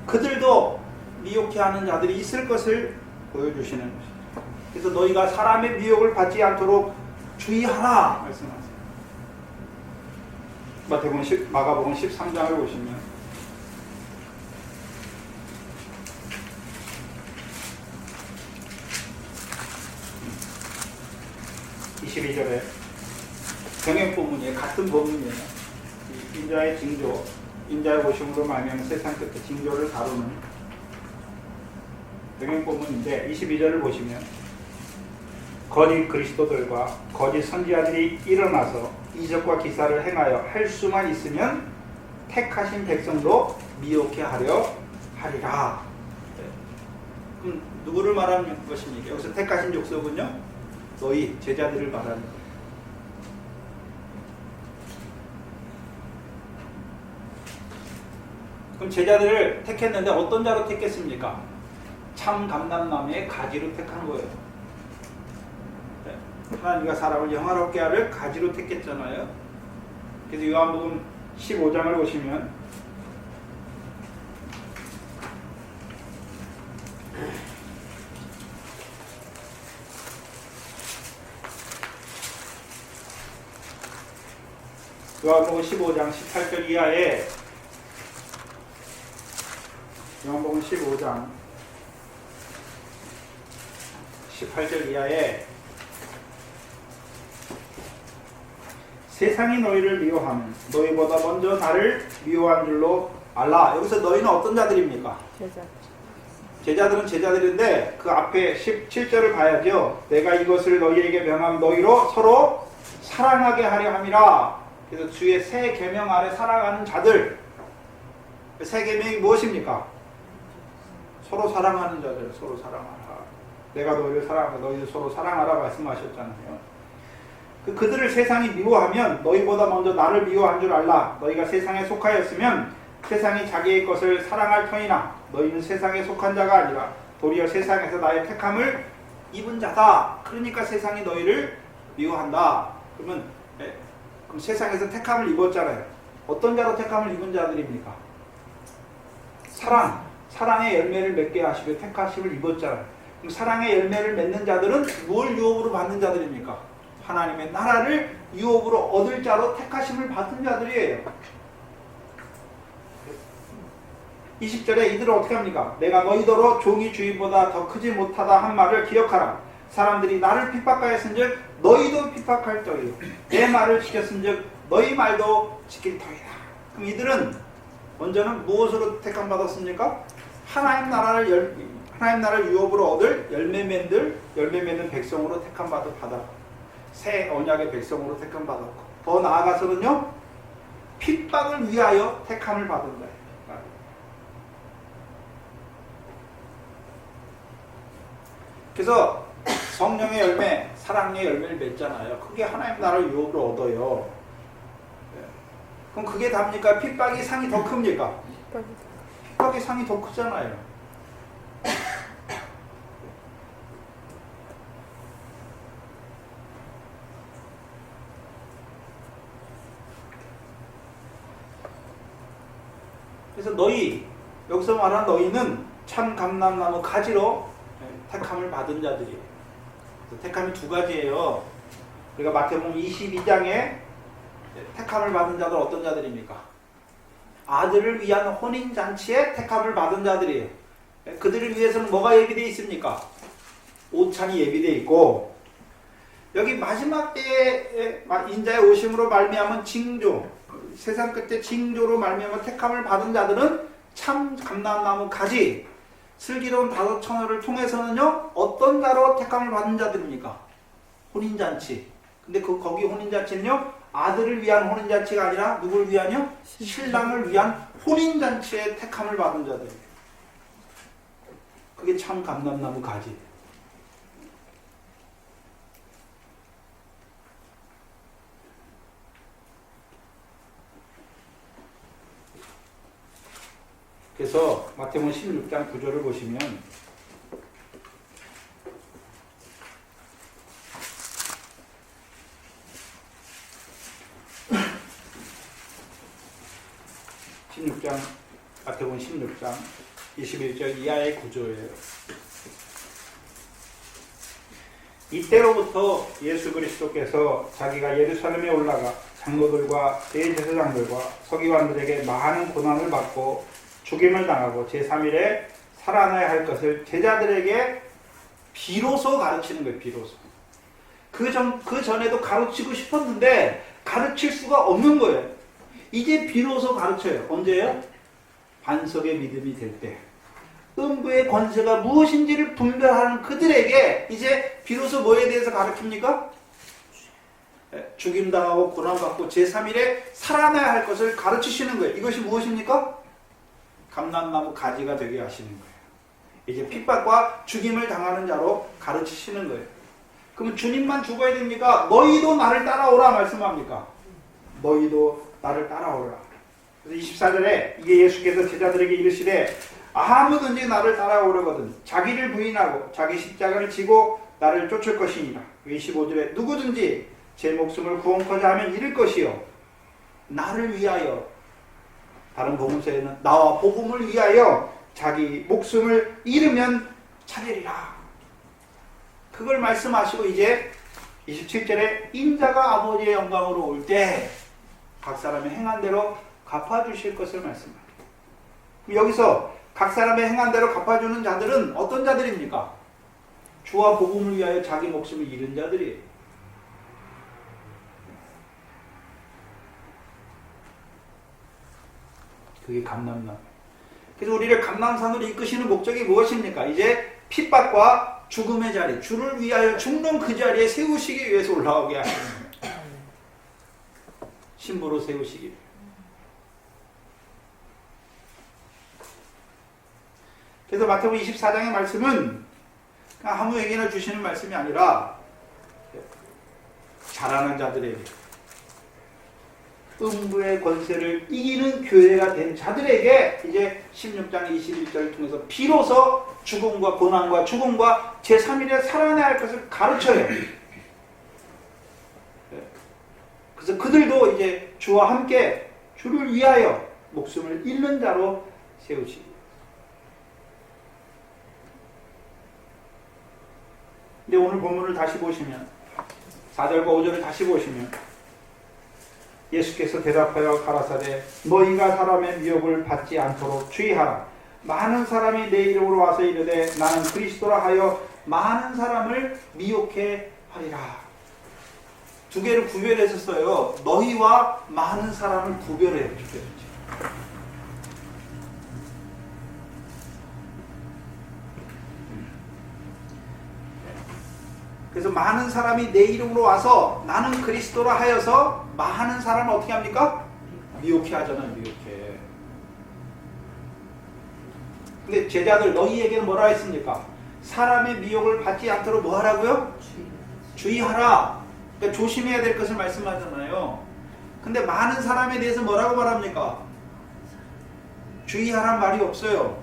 그들도 미혹해 하는 자들이 있을 것을 보여주시는 것입니다. 그래서 너희가 사람의 미혹을 받지 않도록 주의하라 말씀하세요. 마가복음 13장을 보시면 22절에 병행 본문이에요. 같은 본문이에요. 인자의 징조, 인자의 오심으로 말미암아 세상 끝에 징조를 다루는 병행 본문인데 22절을 보시면 거짓 그리스도들과 거짓 선지자들이 일어나서 이적과 기사를 행하여 할 수만 있으면 택하신 백성도 미혹해 하려 하리라. 그럼 누구를 말하는 것입니까? 여기서 택하신 족속은요, 너희 제자들을 말하는 거예요. 그럼 제자들을 택했는데 어떤 자로 택했습니까? 참 감람나무의 가지로 택한 거예요. 하나님과 사람을 영화롭게 하를 가지로 택했잖아요. 그래서 요한복음 15장을 보시면 요한복음 15장 18절 이하에 요한복음 15장 18절 이하에 세상이 너희를 미워하면 너희보다 먼저 나를 미워한 줄로 알라. 여기서 너희는 어떤 자들입니까? 제자들은 제자들인데 그 앞에 17절을 봐야죠. 내가 이것을 너희에게 명함 너희로 서로 사랑하게 하려 함이라. 그래서 주의 새 계명 아래 살아가는 자들. 새 계명이 무엇입니까? 서로 사랑하는 자들, 서로 사랑하라. 내가 너희를 사랑하고 너희도 서로 사랑하라 말씀하셨잖아요. 그들을 세상이 미워하면 너희보다 먼저 나를 미워한 줄 알라. 너희가 세상에 속하였으면 세상이 자기의 것을 사랑할 터이나 너희는 세상에 속한 자가 아니라 도리어 세상에서 나의 택함을 입은 자다. 그러니까 세상이 너희를 미워한다. 그럼 세상에서 택함을 입었잖아요. 어떤 자로 택함을 입은 자들입니까? 사랑의 열매를 맺게 하시고 택하심을 입었잖아요. 그럼 사랑의 열매를 맺는 자들은 뭘 유업으로 받는 자들입니까? 하나님의 나라를 유업으로 얻을 자로 택하심을 받은 자들이에요. 20절에 이들은 어떻게 합니까? 내가 너희더러 종이 주인보다 더 크지 못하다 한 말을 기억하라. 사람들이 나를 핍박하였은즉 너희도 핍박할 터이요 내 말을 지켰은즉 너희 말도 지킬 터이다. 그럼 이들은 먼저는 무엇으로 택함 받았습니까? 하나님 나라를 유업으로 얻을 열매 맺는 백성으로 택함 받았고 새 언약의 백성으로 택함 받았고 더 나아가서는요 핍박을 위하여 택함을 받은다. 그래서 성령의 열매, 사랑의 열매를 맺잖아요. 그게 하나님 나라를 유업으로 얻어요. 그럼 그게 답니까? 핍박이 상이 더 큽니까? 핍박의 상이 더 크잖아요. 그래서 여기서 말한 너희는 참 감람나무 가지로 택함을 받은 자들이에요. 택함이 두 가지예요. 우리가 마태복음 22장에 택함을 받은 자들 어떤 자들입니까? 아들을 위한 혼인잔치에 택함을 받은 자들이에요. 그들을 위해서는 뭐가 예비되어 있습니까? 오찬이 예비되어 있고 여기 마지막 때에 인자의 오심으로 말미암은 징조 세상 끝에 징조로 말미암아 택함을 받은 자들은 참 감람나무 가지 슬기로운 5처녀를 통해서는요 어떤 자로 택함을 받은 자들입니까? 혼인잔치. 근데 거기 혼인잔치는요 아들을 위한 혼인잔치가 아니라 누구를 위한요? 신랑을 위한 혼인잔치에 택함을 받은 자들이에요. 그게 참 감람나무 가지. 그래서 마태복음 16장 9절을 보시면 마태복음 16장 21절 이하의 구조예요. 이때로부터 예수 그리스도께서 자기가 예루살렘에 올라가 장로들과 대제사장들과 서기관들에게 많은 고난을 받고 죽임을 당하고 제3일에 살아나야 할 것을 제자들에게 비로소 가르치는 거예요. 비로소. 그 전에도 가르치고 싶었는데 가르칠 수가 없는 거예요. 이제 비로소 가르쳐요. 언제요? 반석의 믿음이 될 때. 음부의 권세가 무엇인지를 분별하는 그들에게 이제 비로소 뭐에 대해서 가르칩니까? 죽임당하고 고난받고 제3일에 살아나야 할 것을 가르치시는 거예요. 이것이 무엇입니까? 감람나무 가지가 되게 하시는 거예요. 이제 핍박과 죽임을 당하는 자로 가르치시는 거예요. 그러면 주님만 죽어야 됩니까? 너희도 나를 따라오라 말씀합니까? 너희도 나를 따라오라. 그래서 24절에 이게 예수께서 제자들에게 이르시되 아무든지 나를 따라오려거든 자기를 부인하고 자기 십자가를 지고 나를 쫓을 것이니라. 25절에 누구든지 제 목숨을 구원코자 하면 잃을 것이요 나를 위하여, 다른 복음서에는 나와 복음을 위하여 자기 목숨을 잃으면 찾으리라. 그걸 말씀하시고 이제 27절에 인자가 아버지의 영광으로 올 때 각 사람의 행한 대로 갚아주실 것을 말씀합니다. 여기서 각 사람의 행한 대로 갚아주는 자들은 어떤 자들입니까? 주와 복음을 위하여 자기 목숨을 잃은 자들이에요. 그게 감람나무. 그래서 우리를 감람산으로 이끄시는 목적이 무엇입니까? 이제 핍박과 죽음의 자리, 주를 위하여 죽는 그 자리에 세우시기 위해서 올라오게 하시는 거예요. 신부로 세우시기 위해서. 그래서 마태복음 24장의 말씀은 그냥 아무에게나 주시는 말씀이 아니라 잘하는 자들에게, 음부의 권세를 이기는 교회가 된 자들에게 이제 16장 21절을 통해서 비로소 죽음과 고난과 죽음과 제3일에 살아나야 할 것을 가르쳐요. 그래서 그들도 이제 주와 함께 주를 위하여 목숨을 잃는 자로 세우시고, 근데 오늘 본문을 다시 보시면 4절과 5절을 다시 보시면 예수께서 대답하여 가라사대 너희가 사람의 미혹을 받지 않도록 주의하라. 많은 사람이 내 이름으로 와서 이르되 나는 그리스도라 하여 많은 사람을 미혹해 하리라. 두 개를 구별해서 써요. 너희와 많은 사람을 구별해요. 그래서 많은 사람이 내 이름으로 와서 나는 그리스도라 하여서 많은 사람을 어떻게 합니까? 미혹해 하잖아요. 미혹해. 근데 제자들 너희에게는 뭐라 했습니까? 사람의 미혹을 받지 않도록 뭐 하라고요? 주의하라. 그러니까 조심해야 될 것을 말씀하잖아요. 근데 많은 사람에 대해서 뭐라고 말합니까? 주의하란 말이 없어요.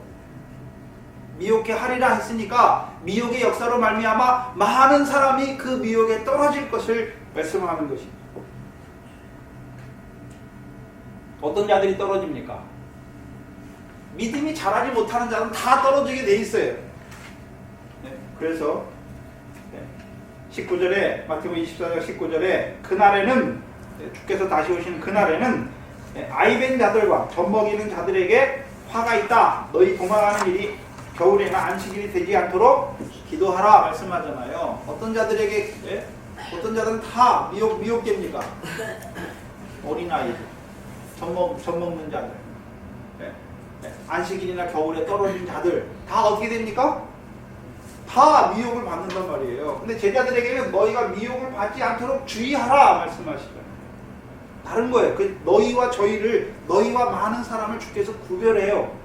미혹해 하리라 했으니까 미혹의 역사로 말미암아 많은 사람이 그 미혹에 떨어질 것을 말씀하는 것입니다. 어떤 자들이 떨어집니까? 믿음이 자라지 못하는 자는 다 떨어지게 돼 있어요. 네, 그래서 19절에 마태복음 24장 19절에 그날에는, 주께서 다시 오시는 그날에는 아이벤 자들과 젖먹이는 자들에게 화가 있다. 너희 도망하는 일이 겨울에는 안식일이 되지 않도록 기도하라 말씀하잖아요. 어떤 자들에게, 어떤 자들은 다 미혹됩니까? 어린아이들. 젖 먹는 자들, 안식일이나 겨울에 떨어진 자들 다 어떻게 됩니까? 다 미혹을 받는단 말이에요. 근데 제자들에게는 너희가 미혹을 받지 않도록 주의하라 말씀하시잖아요. 다른 거예요. 그 너희와 저희를, 너희와 많은 사람을 주께서 구별해요.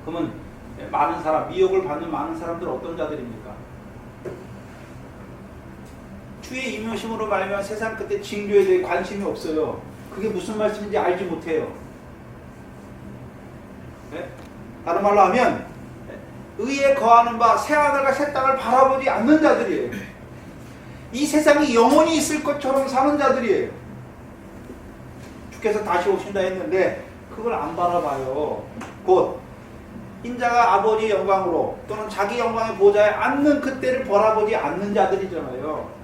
그러면 많은 사람, 미혹을 받는 많은 사람들 어떤 자들입니까? 주의 임하심으로 말하면 세상 끝에 징조에 대해 관심이 없어요. 그게 무슨 말씀인지 알지 못해요. 네? 다른 말로 하면 의에 거하는 바 새하늘과 새 땅을 바라보지 않는 자들이에요. 이 세상이 영원히 있을 것처럼 사는 자들이에요. 주께서 다시 오신다 했는데 그걸 안 바라봐요. 곧 인자가 아버지의 영광으로 또는 자기 영광의 보좌에 앉는 그때를 바라보지 않는 자들이잖아요.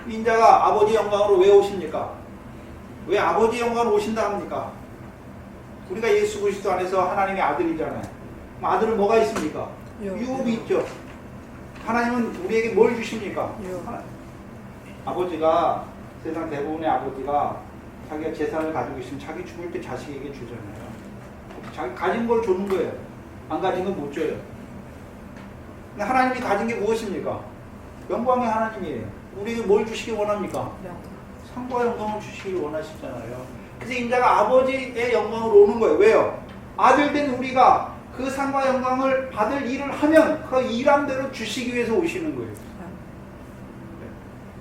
인자가 아버지의 영광으로 왜 오십니까? 왜 아버지의 영광으로 오신다 합니까? 우리가 예수 그리스도 안에서 하나님의 아들이잖아요. 그럼 아들은 뭐가 있습니까? 유업이 있죠. 하나님은 우리에게 뭘 주십니까? 아버지가, 세상 대부분의 아버지가 자기가 재산을 가지고 있으면 자기 죽을 때 자식에게 주잖아요. 자기 가진 걸 주는 거예요. 안 가진 건 못 줘요. 근데 하나님이 가진 게 무엇입니까? 영광의 하나님이에요. 우리에게 뭘 주시기 원합니까? 상과 영광을 주시기 원하시잖아요. 그래서 인자가 아버지의 영광으로 오는 거예요. 왜요? 아들된 우리가 그 상과 영광을 받을 일을 하면 그 일한 대로 주시기 위해서 오시는 거예요.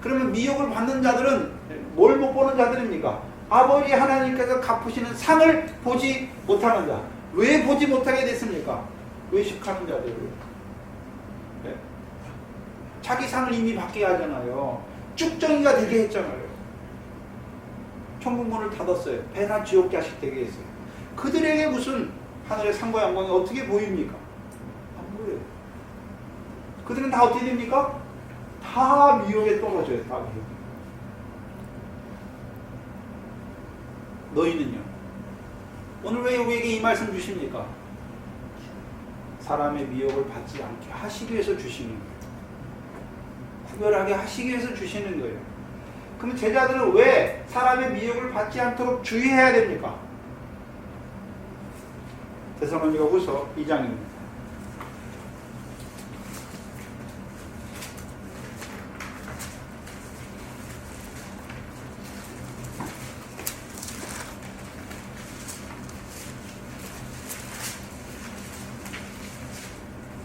그러면 미혹을 받는 자들은 뭘 못 보는 자들입니까? 아버지 하나님께서 갚으시는 상을 보지 못하는 자. 왜 보지 못하게 됐습니까? 외식하는 자들. 네? 자기 상을 이미 받게 하잖아요. 쭉정이가 되게 했잖아요. 천국문을 닫았어요. 배나 지옥 자식 되게 했어요. 그들에게 무슨 하늘의 상과 영광이 어떻게 보입니까? 안 보여요. 그들은 다 어떻게 됩니까? 다 미혹에 떨어져요. 다 미혹. 너희는요? 오늘 왜 우리에게 이 말씀 주십니까? 사람의 미혹을 받지 않게 하시기 위해서 주시는 거예요. 구별하게 하시기 위해서 주시는 거예요. 그럼 제자들은 왜 사람의 미혹을 받지 않도록 주의해야 됩니까? 데살로니가 후서 2장입니다.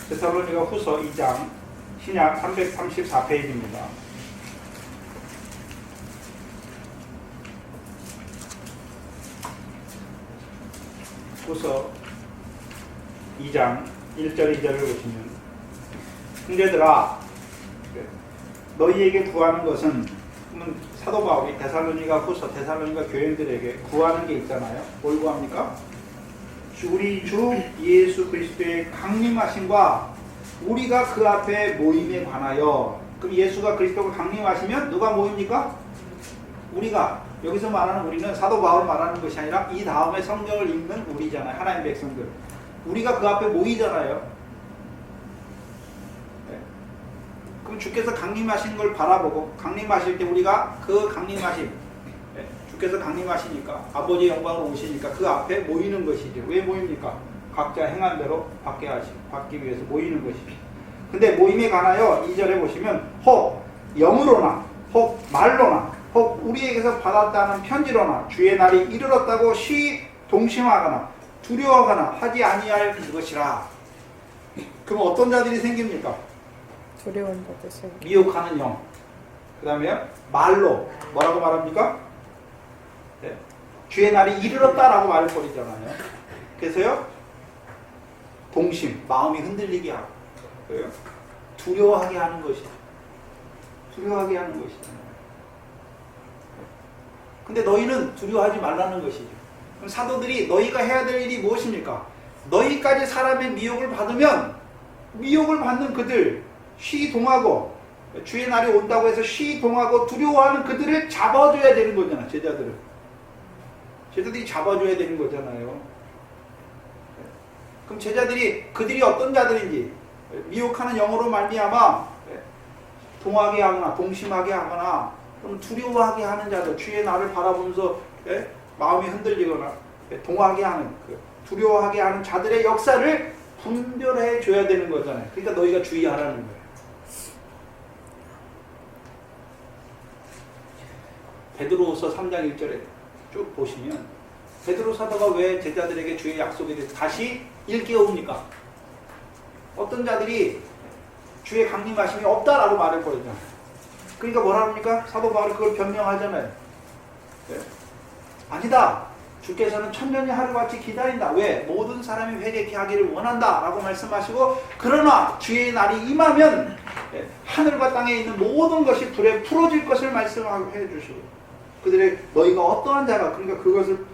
데살로니가 후서 2장 신약 334페이지입니다. 후서 2장 1절 2절을 보시면 형제들아 너희에게 구하는 것은 사도 바울이 데살로니가 후서 데살로니가 교인들에게 구하는 게 있잖아요. 뭘 구합니까? 우리 주 예수 그리스도의 강림하심과 우리가 그 앞에 모임에 관하여. 그럼 예수가 그리스도가 강림하시면 누가 모입니까? 우리가. 여기서 말하는 우리는 사도 바울 말하는 것이 아니라 이 다음에 성경을 읽는 우리잖아요. 하나님 백성들. 우리가 그 앞에 모이잖아요. 네. 그럼 주께서 강림하신 걸 바라보고 강림하실 때 우리가 그 강림하신 주께서 강림하시니까 아버지의 영광으로 오시니까 그 앞에 모이는 것이죠. 왜 모입니까? 각자 행한 대로 받기 위해서 모이는 것이죠. 근데 모임에 관하여 2절에 보시면 혹 영으로나 혹 말로나 혹 우리에게서 받았다는 편지로나 주의 날이 이르렀다고 동심하거나 두려워하거나 하지 아니할 그것이라. 그럼 어떤 자들이 생깁니까? 두려운 자들 생깁니다. 미혹하는 영. 그 다음에 말로 뭐라고 말합니까? 네. 주의 날이 이르렀다라고 말을 버리잖아요. 그래서요 동심, 마음이 흔들리게 하고 두려워하게 하는 것이죠. 두려워하게 하는 것이죠. 근데 너희는 두려워하지 말라는 것이죠. 그럼 사도들이 너희가 해야 될 일이 무엇입니까? 너희까지 사람의 미혹을 받으면 미혹을 받는 그들 시동하고 주의 날이 온다고 해서 시동하고 두려워하는 그들을 잡아줘야 되는 거잖아. 제자들이 잡아줘야 되는 거잖아요. 그럼 제자들이 그들이 어떤 자들인지 미혹하는 영으로 말미암아 동하게 하거나 동심하게 하거나 또는 두려워하게 하는 자들, 주의 나를 바라보면서 마음이 흔들리거나 동하게 하는, 두려워하게 하는 자들의 역사를 분별해 줘야 되는 거잖아요. 그러니까 너희가 주의하라는 거예요. 베드로후서 3장 1절에 쭉 보시면 베드로 사도가 왜 제자들에게 주의 약속에 대해서 다시 일깨웁니까? 어떤 자들이 주의 강림하심이 없다라고 말을 버리잖아요. 그러니까 뭐라 합니까? 사도 바울이 그걸 변명하잖아요. 네? 아니다. 주께서는 천년이 하루같이 기다린다. 왜? 모든 사람이 회개케 하기를 원한다 라고 말씀하시고, 그러나 주의 날이 임하면 하늘과 땅에 있는 모든 것이 불에 풀어질 것을 말씀해 주시고, 그들의 너희가 어떠한 자가, 그러니까 그것을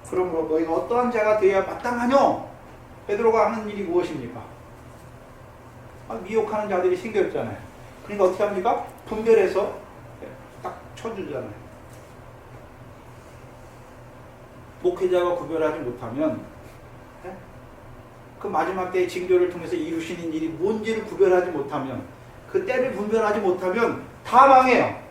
그러므로 너희가 어떠한 자가 되어야 마땅하뇨? 베드로가 하는 일이 무엇입니까? 미혹하는 자들이 생겼잖아요. 그러니까 어떻게 합니까? 분별해서 딱 쳐주잖아요. 목회자가 구별하지 못하면 그 마지막 때의 징조를 통해서 이루시는 일이 뭔지를 구별하지 못하면, 그 때를 분별하지 못하면 다 망해요.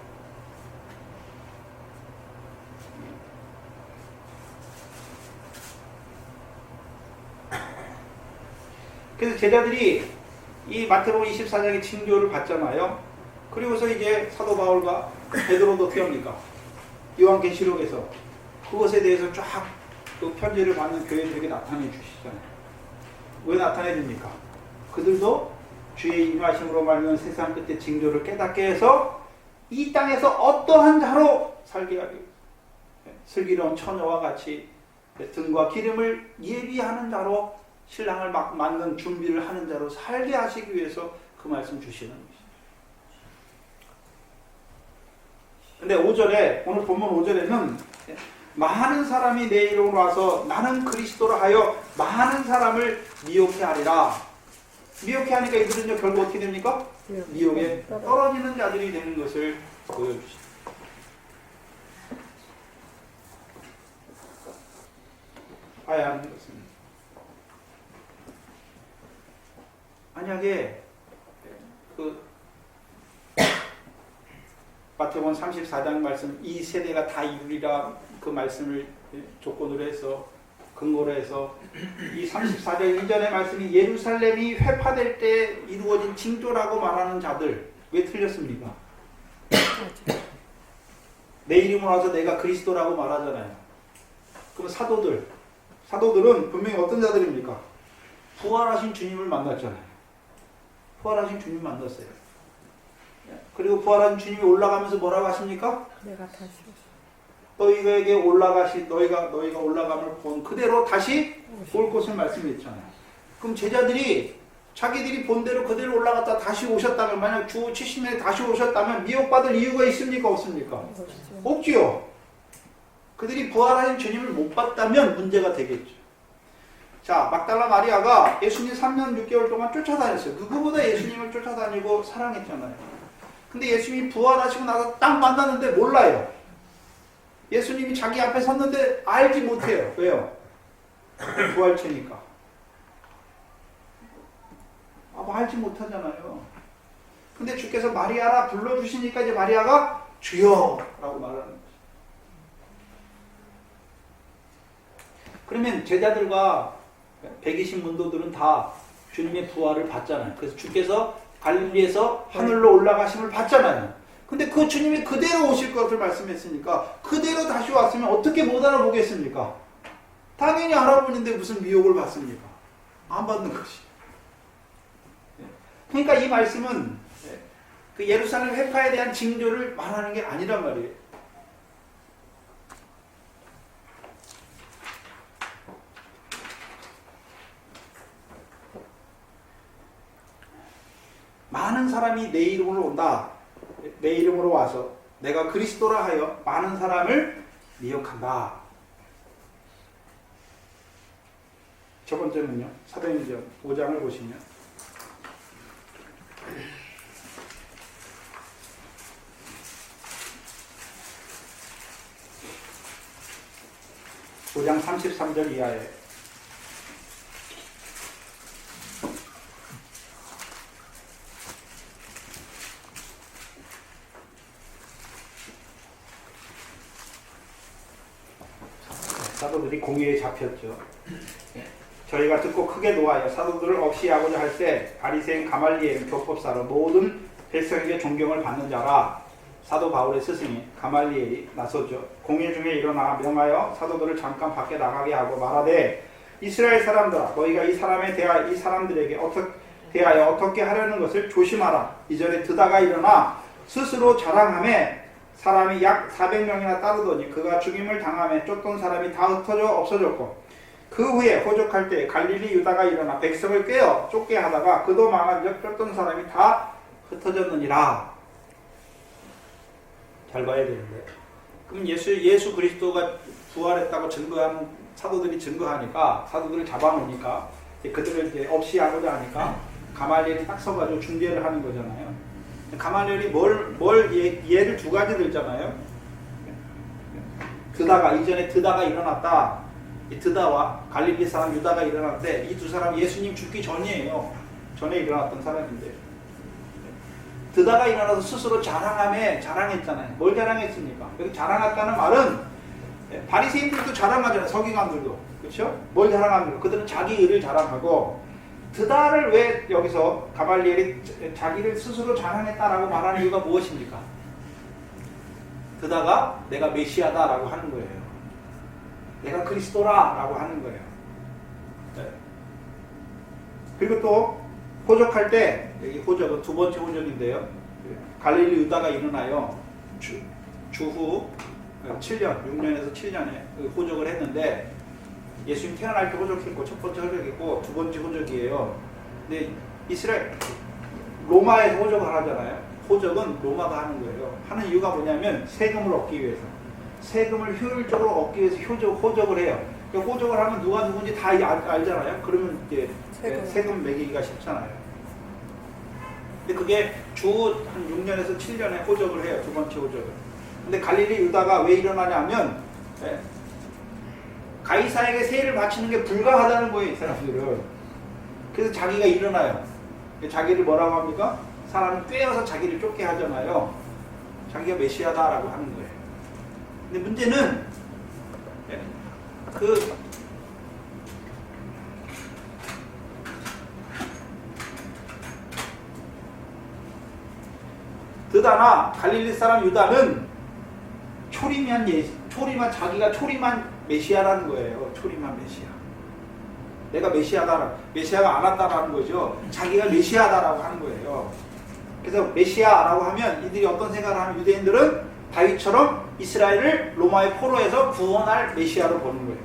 그래서 제자들이 이 마태복음 24장의 징조를 받잖아요. 그리고서 이제 사도 바울과 베드로도 어떻게 합니까? 요한계시록에서 그것에 대해서 쫙 그 편지를 받는 교회들에게 나타내 주시잖아요. 왜 나타내 줍니까? 그들도 주의 임하심으로 말미암은 세상 끝의 징조를 깨닫게 해서 이 땅에서 어떠한 자로 살게 하기 위해서 슬기로운 처녀와 같이 등과 기름을 예비하는 자로, 신랑을 막 맞는 준비를 하는 자로 살게 하시기 위해서 그 말씀 주시는 것이죠. 근데 5절에, 오늘 본문 5절에는 많은 사람이 내 이름으로 와서 나는 그리스도라 하여 많은 사람을 미혹해 하리라. 미혹해 하니까 이들은요 결국 어떻게 됩니까? 미혹에 떨어지는 자들이 되는 것을 보여주시죠. 봐야 하는 것입니다. 만약에 마태복음 34장 말씀, 이 세대가 다 이루리라, 그 말씀을 조건으로 해서, 근거로 해서 이 34장 이전의 말씀이 예루살렘이 회파될 때 이루어진 징조라고 말하는 자들, 왜 틀렸습니까? 내 이름으로 와서 내가 그리스도라고 말하잖아요. 그럼 사도들은 분명히 어떤 자들입니까? 부활하신 주님을 만났잖아요. 부활하신 주님 만났어요. 그리고 부활한 주님이 올라가면서 뭐라고 하십니까? 내가 다시 너희에게 너희가 올라감을 본 그대로 다시 올 것을 말씀했잖아요. 그럼 제자들이 자기들이 본 대로 그대로 올라갔다 다시 오셨다면, 만약 주 70년에 다시 오셨다면 미혹받을 이유가 있습니까? 없습니까? 없지요. 그들이 부활하신 주님을 못 봤다면 문제가 되겠죠. 자, 막달라 마리아가 예수님 3년 6개월 동안 쫓아다녔어요. 누구보다 예수님을 쫓아다니고 사랑했잖아요. 근데 예수님이 부활하시고 나서 딱 만났는데 몰라요. 예수님이 자기 앞에 섰는데 알지 못해요. 왜요? 부활체니까. 알지 못하잖아요. 근데 주께서 마리아라 불러주시니까 이제 마리아가 주여 라고 말하는 거죠. 그러면 제자들과 120 문도들은 다 주님의 부활을 봤잖아요. 그래서 주께서 갈릴리에서 하늘로 올라가심을 봤잖아요. 근데 그 주님이 그대로 오실 것을 말씀했으니까 그대로 다시 왔으면 어떻게 못 알아보겠습니까? 당연히 알아보는데 무슨 미혹을 받습니까? 안 받는 것이. 그러니까 이 말씀은 그 예루살렘 회파에 대한 징조를 말하는 게 아니란 말이에요. 많은 사람이 내 이름으로 온다. 내 이름으로 와서 내가 그리스도라 하여 많은 사람을 미혹한다. 첫 번째는요, 사도행전 5장을 보시면 (5장 33절) 이하에 사도들이 공회에 잡혔죠. 저희가 듣고 크게 놓아요. 사도들을 없이하고자 할 때 바리새인 가말리엘 교법사로 모든 백성에게 존경을 받는 자라. 사도 바울의 스승인 가말리엘이 나섰죠. 공회 중에 일어나 명하여 사도들을 잠깐 밖에 나가게 하고 말하되 이스라엘 사람들아 너희가 이 사람들에게 대하여 어떻게 하려는 것을 조심하라. 이전에 드다가 일어나 스스로 자랑하며 사람이 약 400명이나 따르더니 그가 죽임을 당하며 쫓던 사람이 다 흩어져 없어졌고 그 후에 호족할 때 갈릴리 유다가 일어나 백성을 꿰어 쫓게 하다가 그도 망한 적 쫓던 사람이 다 흩어졌느니라. 잘 봐야 되는데 그럼 예수 그리스도가 부활했다고 증거하는 사도들이 증거하니까 사도들을 잡아놓으니까 그들을 이제 없이 하고자 하니까 가말리엘이 딱 서가지고 중재를 하는 거잖아요. 가말리엘이 예를 두 가지 들잖아요. 이전에 드다가 일어났다. 이 드다와 갈릴리 사람 유다가 일어났는데 이 두 사람 예수님 죽기 전이에요. 전에 일어났던 사람인데 드다가 일어나서 스스로 자랑했잖아요. 뭘 자랑했습니까? 여기 자랑했다는 말은 바리새인들도 자랑하잖아요. 서기관들도. 그렇죠? 뭘 자랑합니까? 그들은 자기 의를 자랑하고 드다를 왜 여기서 가말리엘이 자기를 스스로 자랑했다라고 말하는 이유가 무엇입니까? 드다가 내가 메시아다라고 하는 거예요. 내가 그리스도라라고 하는 거예요. 네. 그리고 또 호적할 때 여기 호적은 두 번째 호적인데요. 갈릴리 유다가 일어나요. 주후 7년, 6년에서 7년에 호적을 했는데 예수님 태어날 때 호적했고 첫 번째 호적이고 두 번째 호적이에요. 근데 이스라엘 로마에서 호적을 하잖아요. 호적은 로마가 하는 거예요. 하는 이유가 뭐냐면 세금을 얻기 위해서. 세금을 효율적으로 얻기 위해서 호적을 해요. 그러니까 호적을 하면 누가 누군지 다 알잖아요. 그러면 이제 세금 매기기가 쉽잖아요. 근데 그게 주 한 6년에서 7년에 호적을 해요. 두 번째 호적을. 근데 갈릴리 유다가 왜 일어나냐면 가이사에게 세를 바치는 게 불가하다는 거예요. 이 사람들은. 그래서 자기가 일어나요. 자기를 뭐라고 합니까? 사람을 꿰어서 자기를 쫓게 하잖아요. 자기가 메시아다라고 하는 거예요. 근데 문제는 드다나 갈릴리 사람 유다는 자기가 초림한 메시아라는 거예요. 초림한 메시아. 내가 메시아가 안 왔다라는 거죠. 자기가 메시아다라고 하는 거예요. 그래서 메시아라고 하면 이들이 어떤 생각을 하면 유대인들은 다윗처럼 이스라엘을 로마의 포로에서 구원할 메시아로 보는 거예요.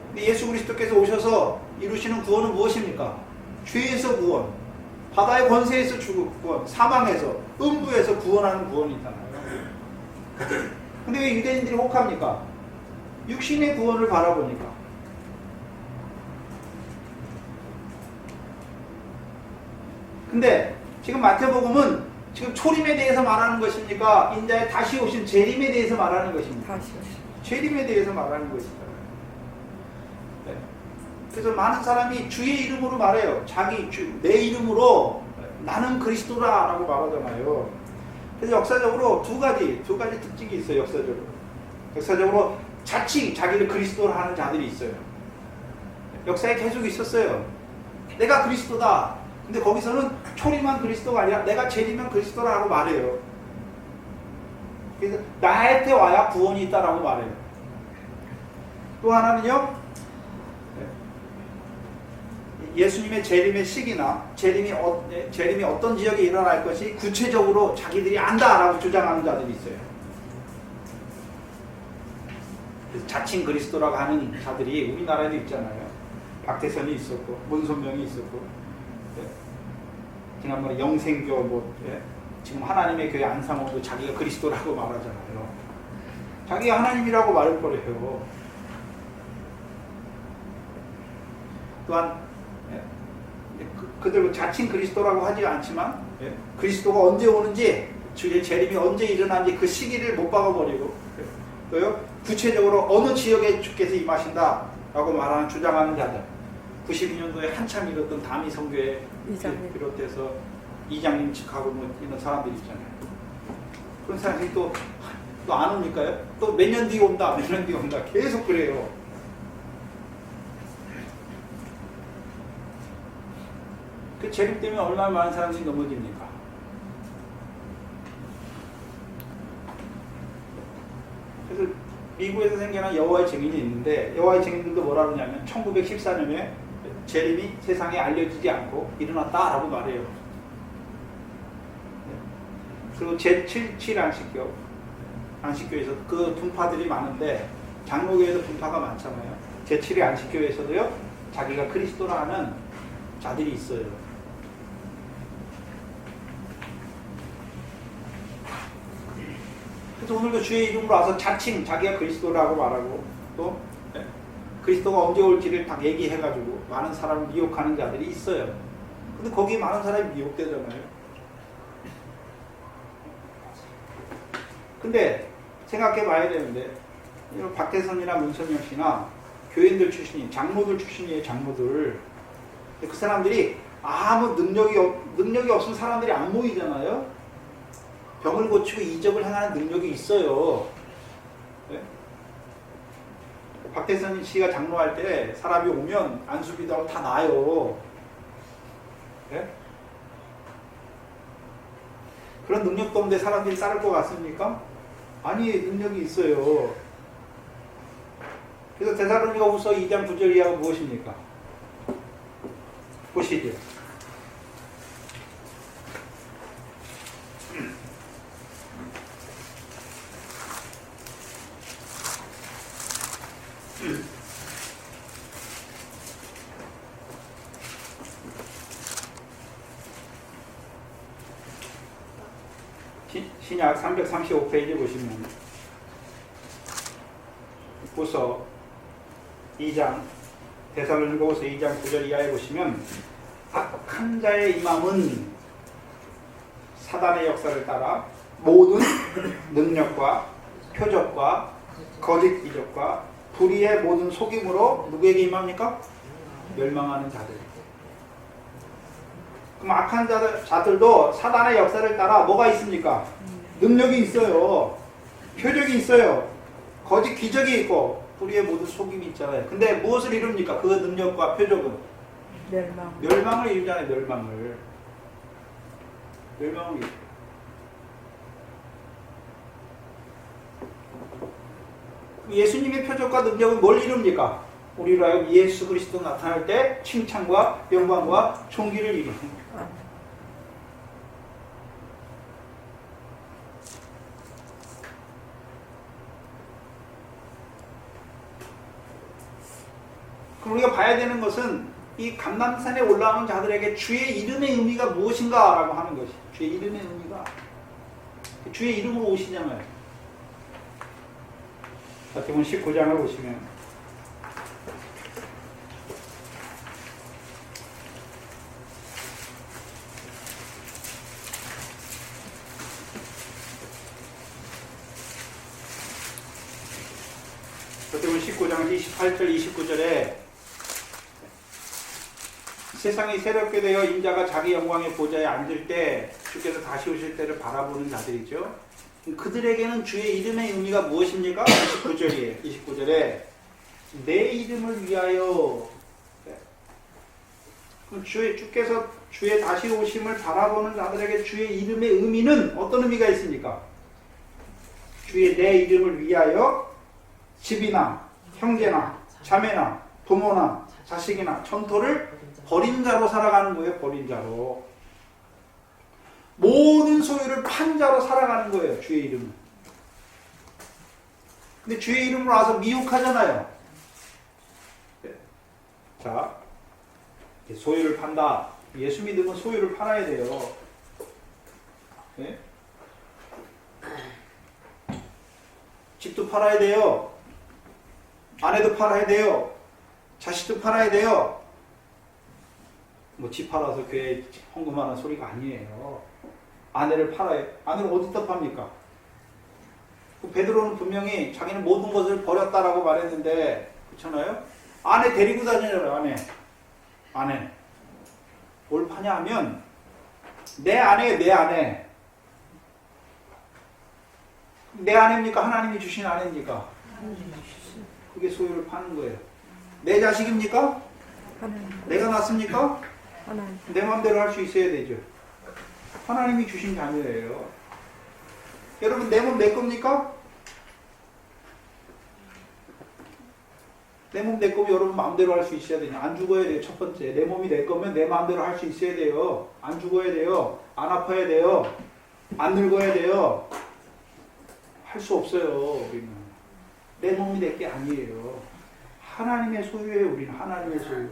근데 예수 그리스도께서 오셔서 이루시는 구원은 무엇입니까? 죄에서 구원, 바다의 권세에서 구원, 사망에서, 음부에서 구원하는 구원이 있잖아요. 근데 왜 유대인들이 혹합니까? 육신의 구원을 바라보니까. 근데 지금 마태복음은 지금 초림에 대해서 말하는 것입니까? 인자의 다시 오신 재림에 대해서 말하는 것입니까? 다시 오신. 재림에 대해서 말하는 것입니다. 네. 그래서 많은 사람이 주의 이름으로 말해요. 내 이름으로 나는 그리스도라라고 말하잖아요. 그래서 역사적으로 두 가지 특징이 있어요. 역사적으로 자칭 자기를 그리스도로 하는 자들이 있어요. 역사에 계속 있었어요. 내가 그리스도다. 근데 거기서는 초림한 그리스도가 아니라 내가 재림한 그리스도라고 말해요. 그래서 나한테 와야 구원이 있다라고 말해요. 또 하나는요, 예수님의 재림의 시기나 재림이 어떤 지역에 일어날 것이 구체적으로 자기들이 안다라고 주장하는 자들이 있어요. 그래서 자칭 그리스도라고 하는 자들이 우리나라에도 있잖아요. 박태선이 있었고 문선명이 있었고, 지난번에 영생교 지금 하나님의 교회 안상호도 자기가 그리스도라고 말하잖아요. 자기가 하나님이라고 말할 거래요. 또한 그들 자칭 그리스도라고 하지 않지만 그리스도가 언제 오는지, 주의 재림이 언제 일어나는지 그 시기를 못 박아버리고, 또요 구체적으로 어느 지역에 주께서 임하신다라고 말하는 주장하는 자들. 92년도에 한참 일었던 다미 선교회 비롯해서 이장님 측하고 이런 사람들이 있잖아요. 그런 사람들이 또 또 안 옵니까요? 또 몇 년 뒤에 온다, 몇 년 뒤에 온다. 계속 그래요. 그 재림 때문에 얼마나 많은 사람들이 넘어집니까? 그래서 미국에서 생겨난 여호와의 증인이 있는데 여호와의 증인들도 뭐라 그러냐면 1914년에 재림이 세상에 알려지지 않고 일어났다라고 말해요. 그리고 제7 안식교에서 그 분파들이 많은데 장로교에도 분파가 많잖아요. 제7의 안식교에서도요 자기가 그리스도라는 자들이 있어요. 그래서 오늘도 주의 이름으로 와서 자칭 자기가 그리스도라고 말하고 또 그리스도가 언제 올지를 딱 얘기해가지고 많은 사람을 미혹하는 자들이 있어요. 근데 거기에 많은 사람이 미혹되잖아요. 근데 생각해 봐야 되는데 박태선이나 문선영 씨나 교인들 출신이 장로들 출신이에요. 장로들. 그 사람들이 아무 능력이 없으면 사람들이 안 모이잖아요. 병을 고치고 이적을 행하는 능력이 있어요. 네? 박태선 씨가 장로할 때 사람이 오면 안수기도하고 다 나아요. 네? 그런 능력도 없는데 사람들이 따를 것 같습니까? 아니, 능력이 있어요. 그래서 데살로니가후서 2장 9절 이하가 무엇입니까? 보시죠. 신약 335페이지 보시면 후서 2장 데살로니가후서 2장 9절 이하에 보시면 악한 자의 임함은 사단의 역사를 따라 모든 능력과 표적과 거짓 기적과 불의의 모든 속임으로 누구에게 임합니까? 멸망하는 자들. 그럼 악한 자들도 사단의 역사를 따라 뭐가 있습니까? 능력이 있어요. 표적이 있어요. 거짓 기적이 있고 불의의 모든 속임이 있잖아요. 근데 무엇을 이룹니까? 그 능력과 표적은? 멸망을 이루잖아요. 멸망을 이루죠. 예수님의 표적과 능력은 뭘 이룹니까? 우리로 하여금 예수 그리스도 나타날 때 칭찬과 영광과 존귀를 이룹니다. 그럼 우리가 봐야 되는 것은 이 감람산에 올라오는 자들에게 주의 이름의 의미가 무엇인가 라고 하는 것이. 주의 이름의 의미가 주의 이름으로 오시잖아요. 마태복음 19장을 보시면 마태복음 19장 28절 29절에 세상이 새롭게 되어 인자가 자기 영광의 보좌에 앉을 때 주께서 다시 오실 때를 바라보는 자들이죠. 그들에게는 주의 이름의 의미가 무엇입니까? 29절이에요. 29절에 내 이름을 위하여. 그럼 주께서 주의 다시 오심을 바라보는 자들에게 주의 이름의 의미는 어떤 의미가 있습니까? 주의 내 이름을 위하여 집이나 형제나 자매나 부모나 자식이나 전토를 버린 자로 살아가는 거예요. 버린 자로. 모든 소유를 판 자로 살아가는 거예요. 주의 이름은. 근데 주의 이름으로 와서 미혹하잖아요. 자, 소유를 판다. 예수 믿으면 소유를 팔아야 돼요. 네? 집도 팔아야 돼요. 아내도 팔아야 돼요. 자식도 팔아야 돼요. 뭐 집 팔아서 교회에 헌금하는 소리가 아니에요. 아내를 팔아야. 아내를 어디다 팝니까? 베드로는 분명히 자기는 모든 것을 버렸다라고 말했는데, 그렇잖아요? 아내 데리고 다니잖아요. 아내. 뭘 파냐 하면 내 아내예요. 내 아내. 내 아내입니까? 하나님이 주신 아내입니까? 그게 소유를 파는 거예요. 내 자식입니까? 하나님. 내가 낳습니까? 하나님. 내 마음대로 할 수 있어야 되죠. 하나님이 주신 자녀예요. 여러분, 내 몸 내 겁니까? 내 몸 내 거면 여러분 마음대로 할 수 있어야 되냐? 안 죽어야 돼요. 첫 번째, 내 몸이 내 거면 내 마음대로 할 수 있어야 돼요. 안 죽어야 돼요. 안 아파야 돼요. 안 늙어야 돼요. 할 수 없어요. 우리는 내 몸이 내 게 아니에요. 하나님의 소유예요. 우리는 하나님의 소유.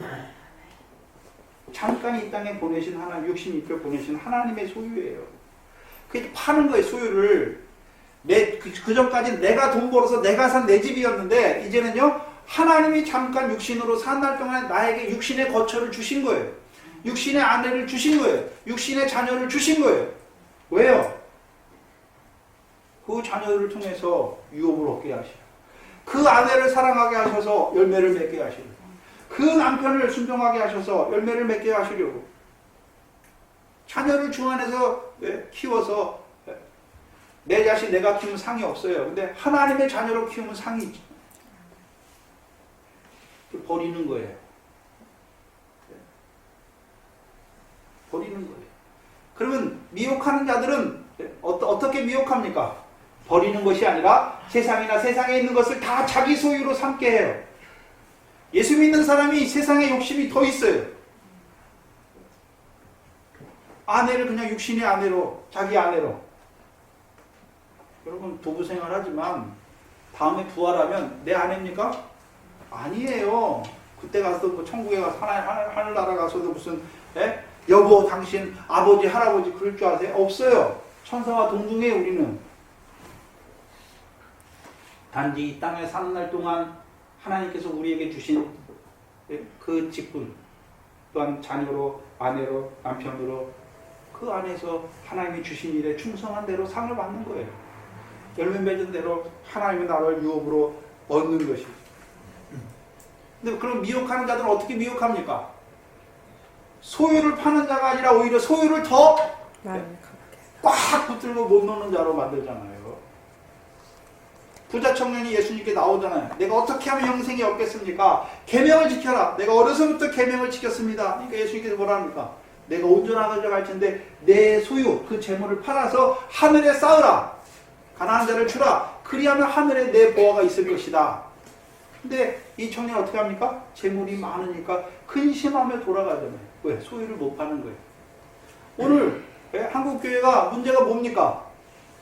잠깐 이 땅에 보내신 하나님, 62표 보내신 하나님의 소유예요. 그게 파는 거예요. 소유를. 그 전까지는 내가 돈 벌어서 내가 산 내 집이었는데 이제는요, 하나님이 잠깐 육신으로 산 날 동안 나에게 육신의 거처를 주신 거예요. 육신의 아내를 주신 거예요. 육신의 자녀를 주신 거예요. 왜요? 그 자녀를 통해서 유업을 얻게 하시고, 그 아내를 사랑하게 하셔서 열매를 맺게 하시고, 그 남편을 순종하게 하셔서 열매를 맺게 하시려고, 자녀를 주 안에서 키워서, 내 자신 내가 키우면 상이 없어요. 근데 하나님의 자녀로 키우면 상이 있죠. 버리는 거예요. 버리는 거예요. 그러면 미혹하는 자들은 어떻게 미혹합니까? 버리는 것이 아니라 세상이나 세상에 있는 것을 다 자기 소유로 삼게 해요. 예수 믿는 사람이 세상에 욕심이 더 있어요. 아내를 그냥 육신의 아내로, 자기 아내로. 여러분, 부부 생활하지만 다음에 부활하면 내 아내입니까? 아니에요. 그때 가서 뭐 천국에 가서 하늘나라 가서도 무슨 여보, 당신, 아버지, 할아버지 그럴 줄 아세요? 없어요. 천사와 동등해 우리는. 단지 이 땅에 사는 날 동안 하나님께서 우리에게 주신 그 직분, 또한 자녀로, 아내로, 남편으로 그 안에서 하나님이 주신 일에 충성한 대로 상을 받는 거예요. 열매 맺은 대로 하나님의 나라를 유업으로 얻는 것이죠. 근데 그럼 미혹하는 자들은 어떻게 미혹합니까? 소유를 파는 자가 아니라 오히려 소유를 더 꽉 붙들고 못 놓는 자로 만들잖아요. 부자 청년이 예수님께 나오잖아요. 내가 어떻게 하면 영생이 얻겠습니까? 계명을 지켜라. 내가 어려서부터 계명을 지켰습니다. 그러니까 예수님께서 뭐라 합니까? 내가 온전하게 갈 텐데 내 소유, 그 재물을 팔아서 하늘에 쌓으라. 가난한 자를 주라. 그리하면 하늘에 내 보화가 있을 것이다. 근데 이 청년 어떻게 합니까? 재물이 많으니까 근심하며 돌아가잖아요. 왜? 소유를 못 파는 거예요. 오늘 한국교회가 문제가 뭡니까?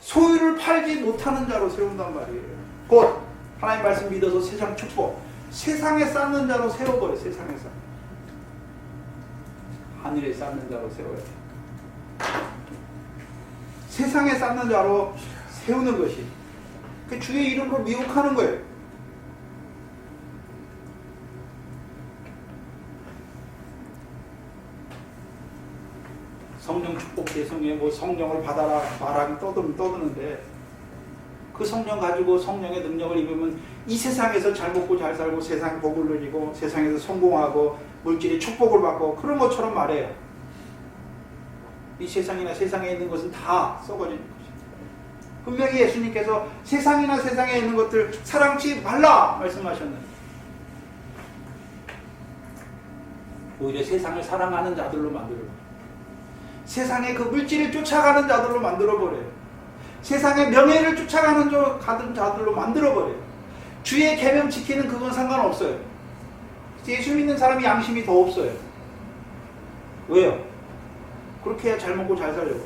소유를 팔지 못하는 자로 세운단 말이에요. 곧 하나님 말씀 믿어서 세상 축복, 세상에 쌓는 자로 세워버려요. 세상에서 하늘에 쌓는 자로 세워요. 세상에 쌓는 자로 세우는 것이 그 주의 이름으로 미혹하는 거예요. 성령 축복 대성에 뭐 성령을 받아라 말하기 떠드는데 그 성령 가지고 성령의 능력을 입으면 이 세상에서 잘 먹고 잘 살고 세상 복을 누리고 세상에서 성공하고 물질의 축복을 받고 그런 것처럼 말해요. 이 세상이나 세상에 있는 것은 다 썩어지는 것입니다. 분명히 예수님께서 세상이나 세상에 있는 것들 사랑치 말라 말씀하셨는데 오히려 세상을 사랑하는 자들로 만들어요. 세상의 그 물질을 쫓아가는 자들로 만들어버려요. 세상의 명예를 쫓아가는 자들로 만들어버려요. 주의 계명 지키는 그건 상관없어요. 예수 믿는 사람이 양심이 더 없어요. 왜요? 그렇게 해야 잘 먹고 잘 살려고.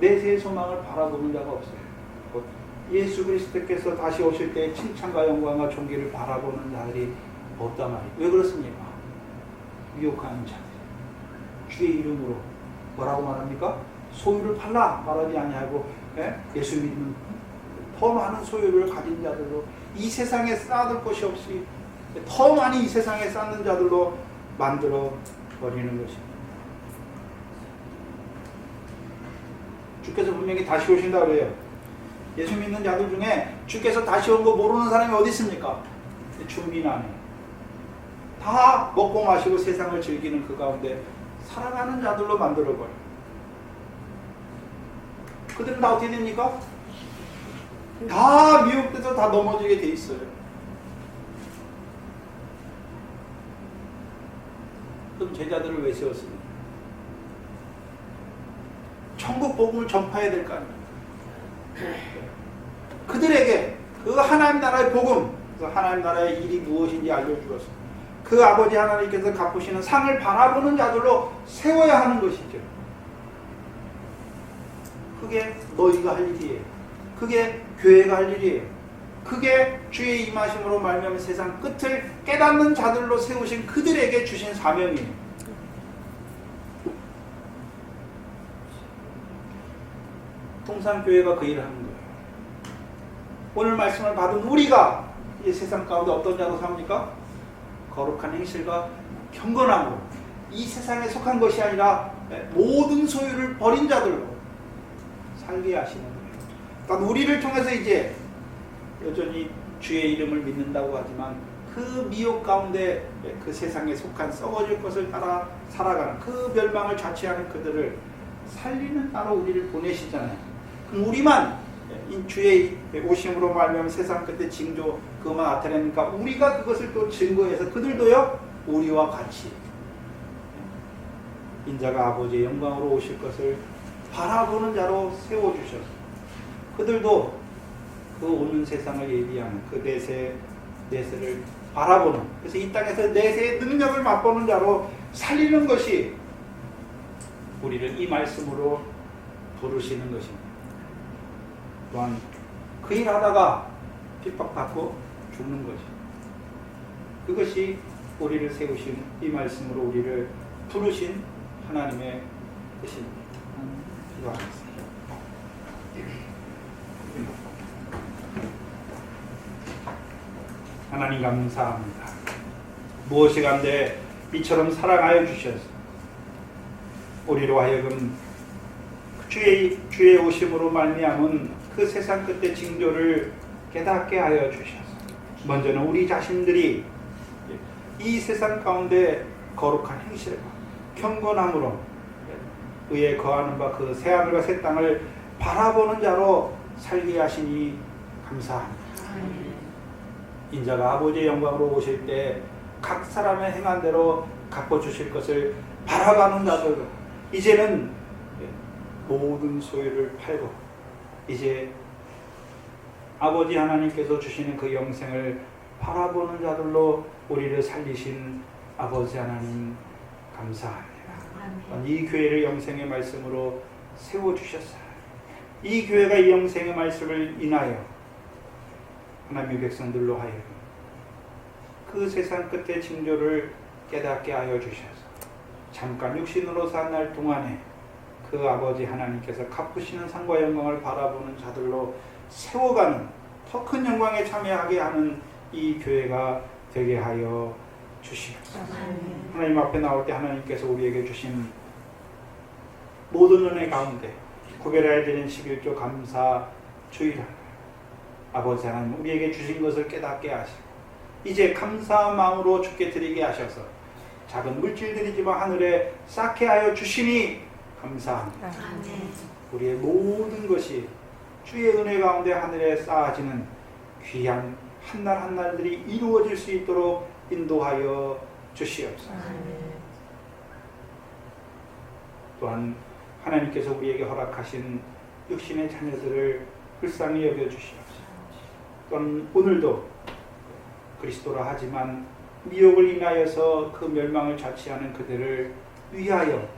내세의 소망을 바라보는 자가 없어요. 예수 그리스도께서 다시 오실 때 칭찬과 영광과 존귀를 바라보는 자들이 없단 말이에요. 왜 그렇습니까? 미혹하는 자들. 주의 이름으로 뭐라고 말합니까? 소유를 팔라 말하지 아니하고 예수 믿는 더 많은 소유를 가진 자들로 이 세상에 쌓아둘 것이 없이 더 많이 이 세상에 쌓는 자들로 만들어 버리는 것입니다. 주께서 분명히 다시 오신다고 해요. 예수 믿는 자들 중에 주께서 다시 온 거 모르는 사람이 어디 있습니까? 주민 안에 다 먹고 마시고 세상을 즐기는 그 가운데 살아가는 자들로 만들어버려요. 그들은 다 어떻게 됩니까? 다 미혹돼서 다 넘어지게 돼 있어요. 그럼 제자들을 왜 세웠습니까? 천국 복음을 전파해야 될 거 아닙니까? 그들에게 그 하나님 나라의 복음, 그 하나님 나라의 일이 무엇인지 알려주어서 그 아버지 하나님께서 갚으시는 상을 바라보는 자들로 세워야 하는 것이죠. 그게 너희가 할 일이에요. 그게 교회가 할 일이에요. 그게 주의 임하심으로 말미암아 세상 끝을 깨닫는 자들로 세우신 그들에게 주신 사명이에요. 동산교회가 그 일을 하는 거예요. 오늘 말씀을 받은 우리가 이 세상 가운데 어떤 자로 삽니까? 거룩한 행실과 경건함으로 이 세상에 속한 것이 아니라 모든 소유를 버린 자들로 살게 하시는 거예요. 그러니까 우리를 통해서 이제 여전히 주의 이름을 믿는다고 하지만 그 미혹 가운데 그 세상에 속한 썩어질 것을 따라 살아가는 그 멸망을 자취하는 그들을 살리는 따로 우리를 보내시잖아요. 그럼 우리만 주의 오심으로 말미암아 세상 끝에 징조 그것만 나타내니까 우리가 그것을 또 증거해서 그들도요 우리와 같이 인자가 아버지의 영광으로 오실 것을 바라보는 자로 세워주셔서 그들도 그 오는 세상을 예비하는 그 내세를 바라보는, 그래서 이 땅에서 내세의 능력을 맛보는 자로 살리는 것이 우리를 이 말씀으로 부르시는 것입니다. 또한 그 일 하다가 핍박받고 죽는 것이, 그것이 우리를 세우신 이 말씀으로 우리를 부르신 하나님의 뜻입니다. 기도하겠습니다. 하나님 감사합니다. 무엇이 간데 이처럼 사랑하여 주셔서 우리로 하여금 주의 오심으로 말미암은 그 세상 끝의 징조를 깨닫게 하여 주셔서 먼저는 우리 자신들이 이 세상 가운데 거룩한 행실과 경건함으로 의에 거하는 바 그 새하늘과 새 땅을 바라보는 자로 살게 하시니 감사합니다. 인자가 아버지의 영광으로 오실 때 각 사람의 행한 대로 갚아주실 것을 바라가는 자들, 이제는 모든 소유를 팔고 이제 아버지 하나님께서 주시는 그 영생을 바라보는 자들로 우리를 살리신 아버지 하나님 감사합니다. 이 교회를 영생의 말씀으로 세워주셨어요. 이 교회가 이 영생의 말씀을 인하여 하나님의 백성들로 하여금 그 세상 끝의 징조를 깨닫게 하여 주셔서 잠깐 육신으로 산 날 동안에 그 아버지 하나님께서 갚으시는 상과 영광을 바라보는 자들로 세워가는 더 큰 영광에 참여하게 하는 이 교회가 되게 하여 주시옵소서. 하나님 앞에 나올 때 하나님께서 우리에게 주신 모든 은혜 가운데 구별해야 되는 11조 감사 주일날 아버지 하나님 우리에게 주신 것을 깨닫게 하시고 이제 감사한 마음으로 주께 드리게 하셔서 작은 물질들이지만 하늘에 쌓게 하여 주시니 감사합니다. 우리의 모든 것이 주의 은혜 가운데 하늘에 쌓아지는 귀한 한날 한날들이 이루어질 수 있도록 인도하여 주시옵소서. 또한 하나님께서 우리에게 허락하신 육신의 자녀들을 불쌍히 여겨주시옵소서. 또한 오늘도 그리스도라 하지만 미혹을 인하여서 그 멸망을 자취하는 그들을 위하여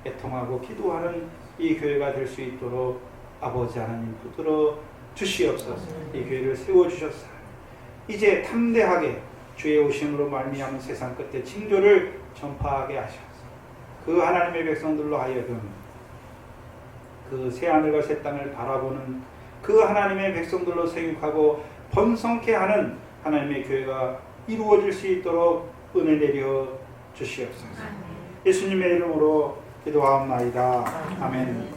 애통하고 기도하는 이 교회가 될 수 있도록 아버지 하나님 붙들어 주시옵소서. 이 교회를 세워주셨사 이제 탐대하게 주의 오심으로 말미암은 세상 끝에 징조를 전파하게 하셔서 그 하나님의 백성들로 하여금 그 새하늘과 새 땅을 바라보는 그 하나님의 백성들로 생육하고 번성케 하는 하나님의 교회가 이루어질 수 있도록 은혜 내려 주시옵소서. 예수님의 이름으로 기도하옵나이다. 아멘.